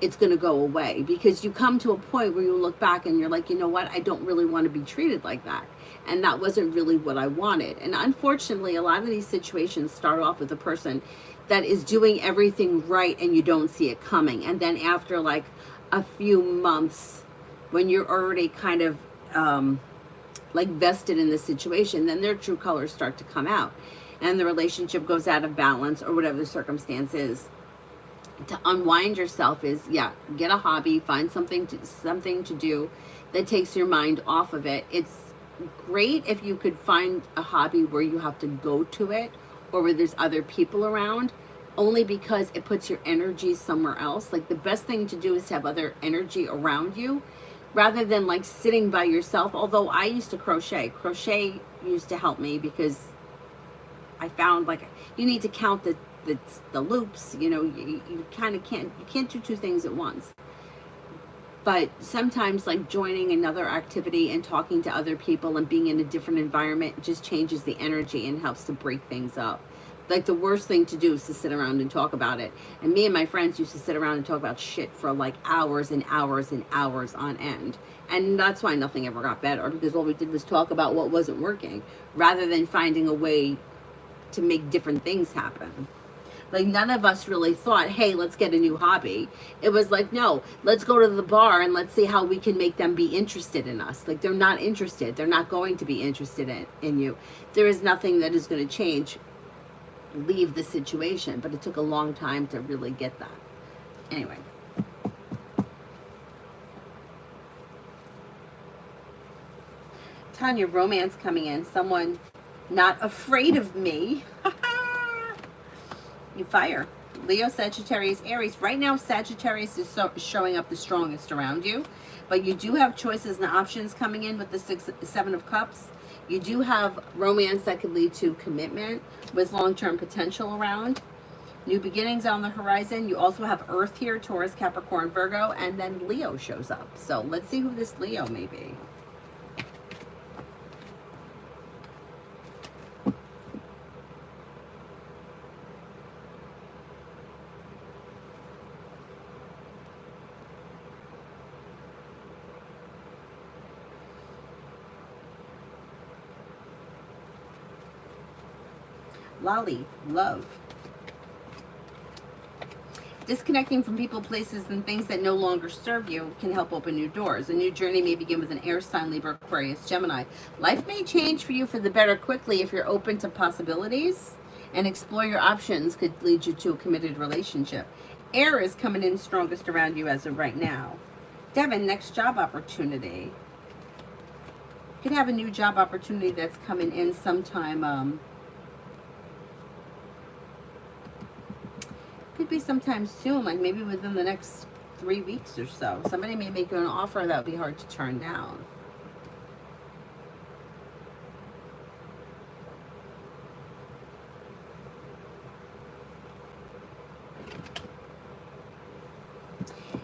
it's going to go away, because you come to a point where you look back and you're like, you know what, I don't really want to be treated like that. And that wasn't really what I wanted. And unfortunately, a lot of these situations start off with a person that is doing everything right and you don't see it coming. And then after like a few months, when you're already kind of like vested in the situation, then their true colors start to come out and the relationship goes out of balance or whatever the circumstance is. To unwind yourself is, yeah, get a hobby, find something to do that takes your mind off of it. It's great if you could find a hobby where you have to go to it or where there's other people around, only because it puts your energy somewhere else. Like the best thing to do is to have other energy around you rather than like sitting by yourself. Although I used to crochet. Crochet used to help me because I found like you need to count the loops, you know, you kind of can't do two things at once. But sometimes like joining another activity and talking to other people and being in a different environment just changes the energy and helps to break things up. Like the worst thing to do is to sit around and talk about it. And me and my friends used to sit around and talk about shit for like hours and hours and hours on end. And that's why nothing ever got better, because all we did was talk about what wasn't working rather than finding a way to make different things happen. Like none of us really thought, hey, let's get a new hobby. It was like, no, let's go to the bar and let's see how we can make them be interested in us. Like they're not interested. They're not going to be interested in you. There is nothing that is going to change. Leave the situation. But it took a long time to really get that. Anyway. Tanya, romance coming in. Someone not afraid of me. You fire. Leo, Sagittarius, Aries. Right now, Sagittarius is showing up the strongest around you. But you do have choices and options coming in with the Seven of Cups. You do have romance that could lead to commitment with long-term potential around. New beginnings on the horizon. You also have Earth here, Taurus, Capricorn, Virgo. And then Leo shows up. So let's see who this Leo may be. Lolly, love. Disconnecting from people, places, and things that no longer serve you can help open new doors. A new journey may begin with an air sign, Libra, Aquarius, Gemini. Life may change for you for the better quickly if you're open to possibilities, and explore your options could lead you to a committed relationship. Air is coming in strongest around you as of right now. Devin, next job opportunity. You could have a new job opportunity that's coming in sometime. Could be sometime soon, like maybe within the next 3 weeks or so. Somebody may make you an offer that would be hard to turn down.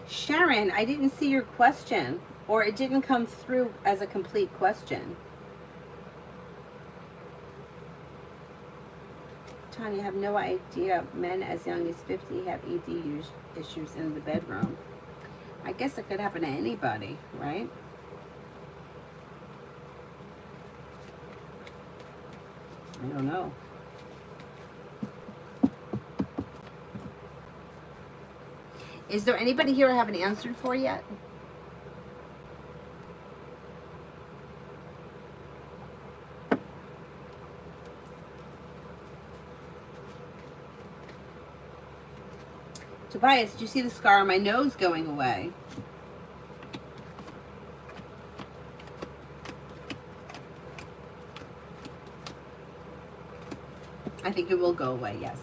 Sharon, I didn't see your question, or it didn't come through as a complete question. Tanya, have no idea men as young as 50 have ED issues in the bedroom. I guess it could happen to anybody, right? I don't know. Is there anybody here I haven't answered for yet? Tobias, do you see the scar on my nose going away? I think it will go away, yes.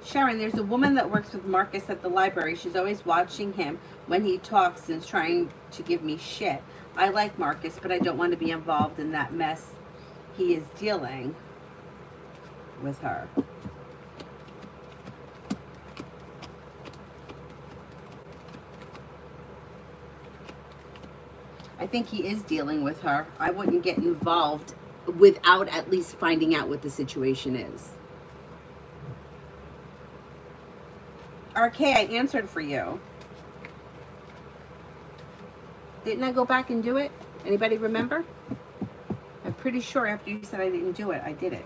Sharon, there's a woman that works with Marcus at the library. She's always watching him when he talks and is trying to give me shit. I like Marcus, but I don't want to be involved in that mess he is dealing with her. I think he is dealing with her. I wouldn't get involved without at least finding out what the situation is. RK, I answered for you. Didn't I go back and do it? Anybody remember? I'm pretty sure after you said I didn't do it, I did it.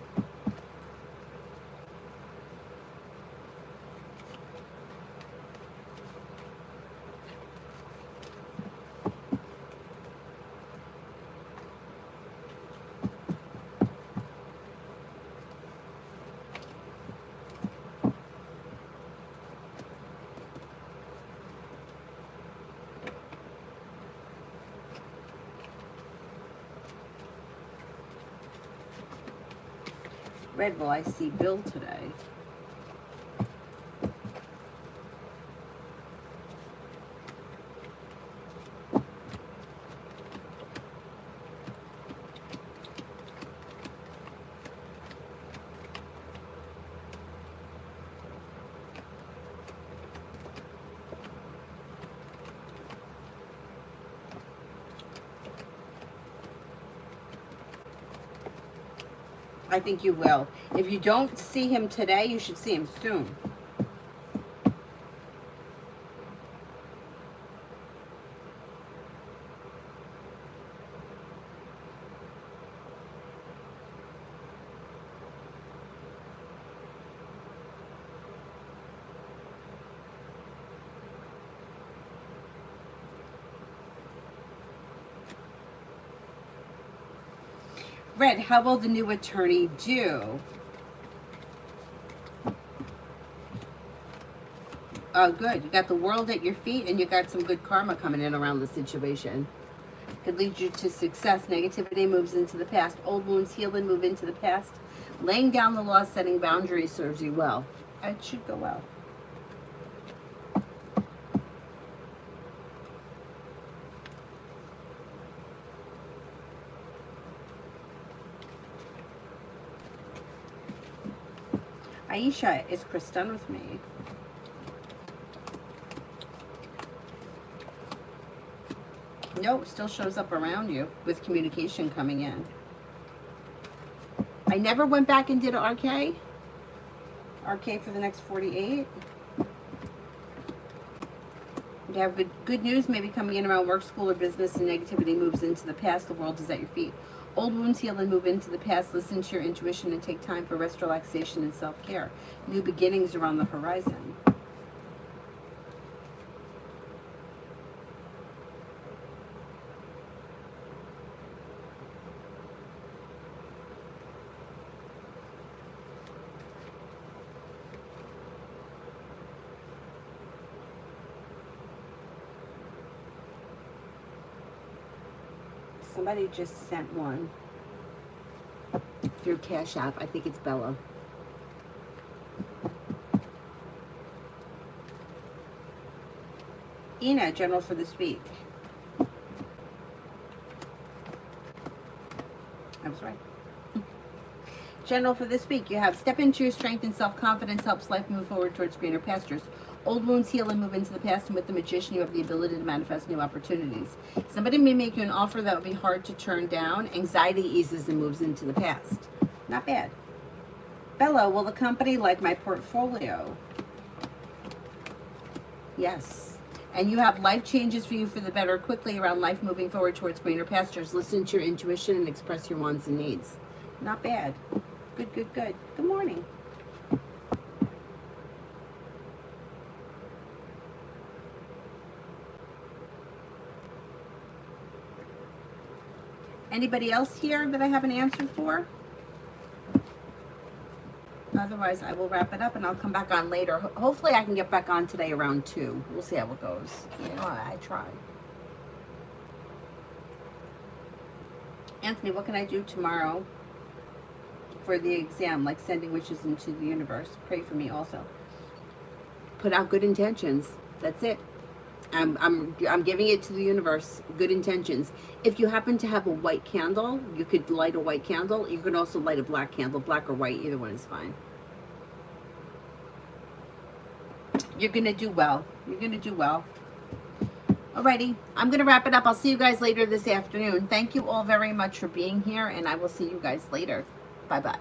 Red, will I see Bill today? I think you will. If you don't see him today, you should see him soon. Red, how will the new attorney do? Oh, good. You got the world at your feet and you got some good karma coming in around the situation. Could lead you to success. Negativity moves into the past. Old wounds heal and move into the past. Laying down the law, setting boundaries serves you well. It should go well. Aisha, is Chris done with me? Nope, still shows up around you with communication coming in. I never went back and did RK. RK for the next 48. You have good news maybe coming in around work, school, or business, and negativity moves into the past. The world is at your feet. Old wounds heal and move into the past. Listen to your intuition and take time for rest, relaxation, and self-care. New beginnings are on the horizon. Somebody just sent one through Cash App. I think it's Bella. Ina, general for this week. I was right. General for this week, you have step into your strength and self-confidence helps life move forward towards greener pastures. Old wounds heal and move into the past, and with the magician, you have the ability to manifest new opportunities. Somebody may make you an offer that would be hard to turn down. Anxiety eases and moves into the past. Not bad. Bella, will the company like my portfolio? Yes. And you have life changes for you for the better quickly around life moving forward towards greener pastures. Listen to your intuition and express your wants and needs. Not bad. Good, good, good. Good morning. Anybody else here that I have an answer for? Otherwise, I will wrap it up and I'll come back on later. Hopefully, I can get back on today around 2. We'll see how it goes. You know, I try. Anthony, what can I do tomorrow for the exam? Like sending wishes into the universe. Pray for me also. Put out good intentions. That's it. I'm giving it to the universe. Good intentions. If you happen to have a white candle, you could light a white candle. You can also light a black candle. Black or white, either one is fine. You're going to do well. You're going to do well. Alrighty, I'm going to wrap it up. I'll see you guys later this afternoon. Thank you all very much for being here, and I will see you guys later. Bye-bye.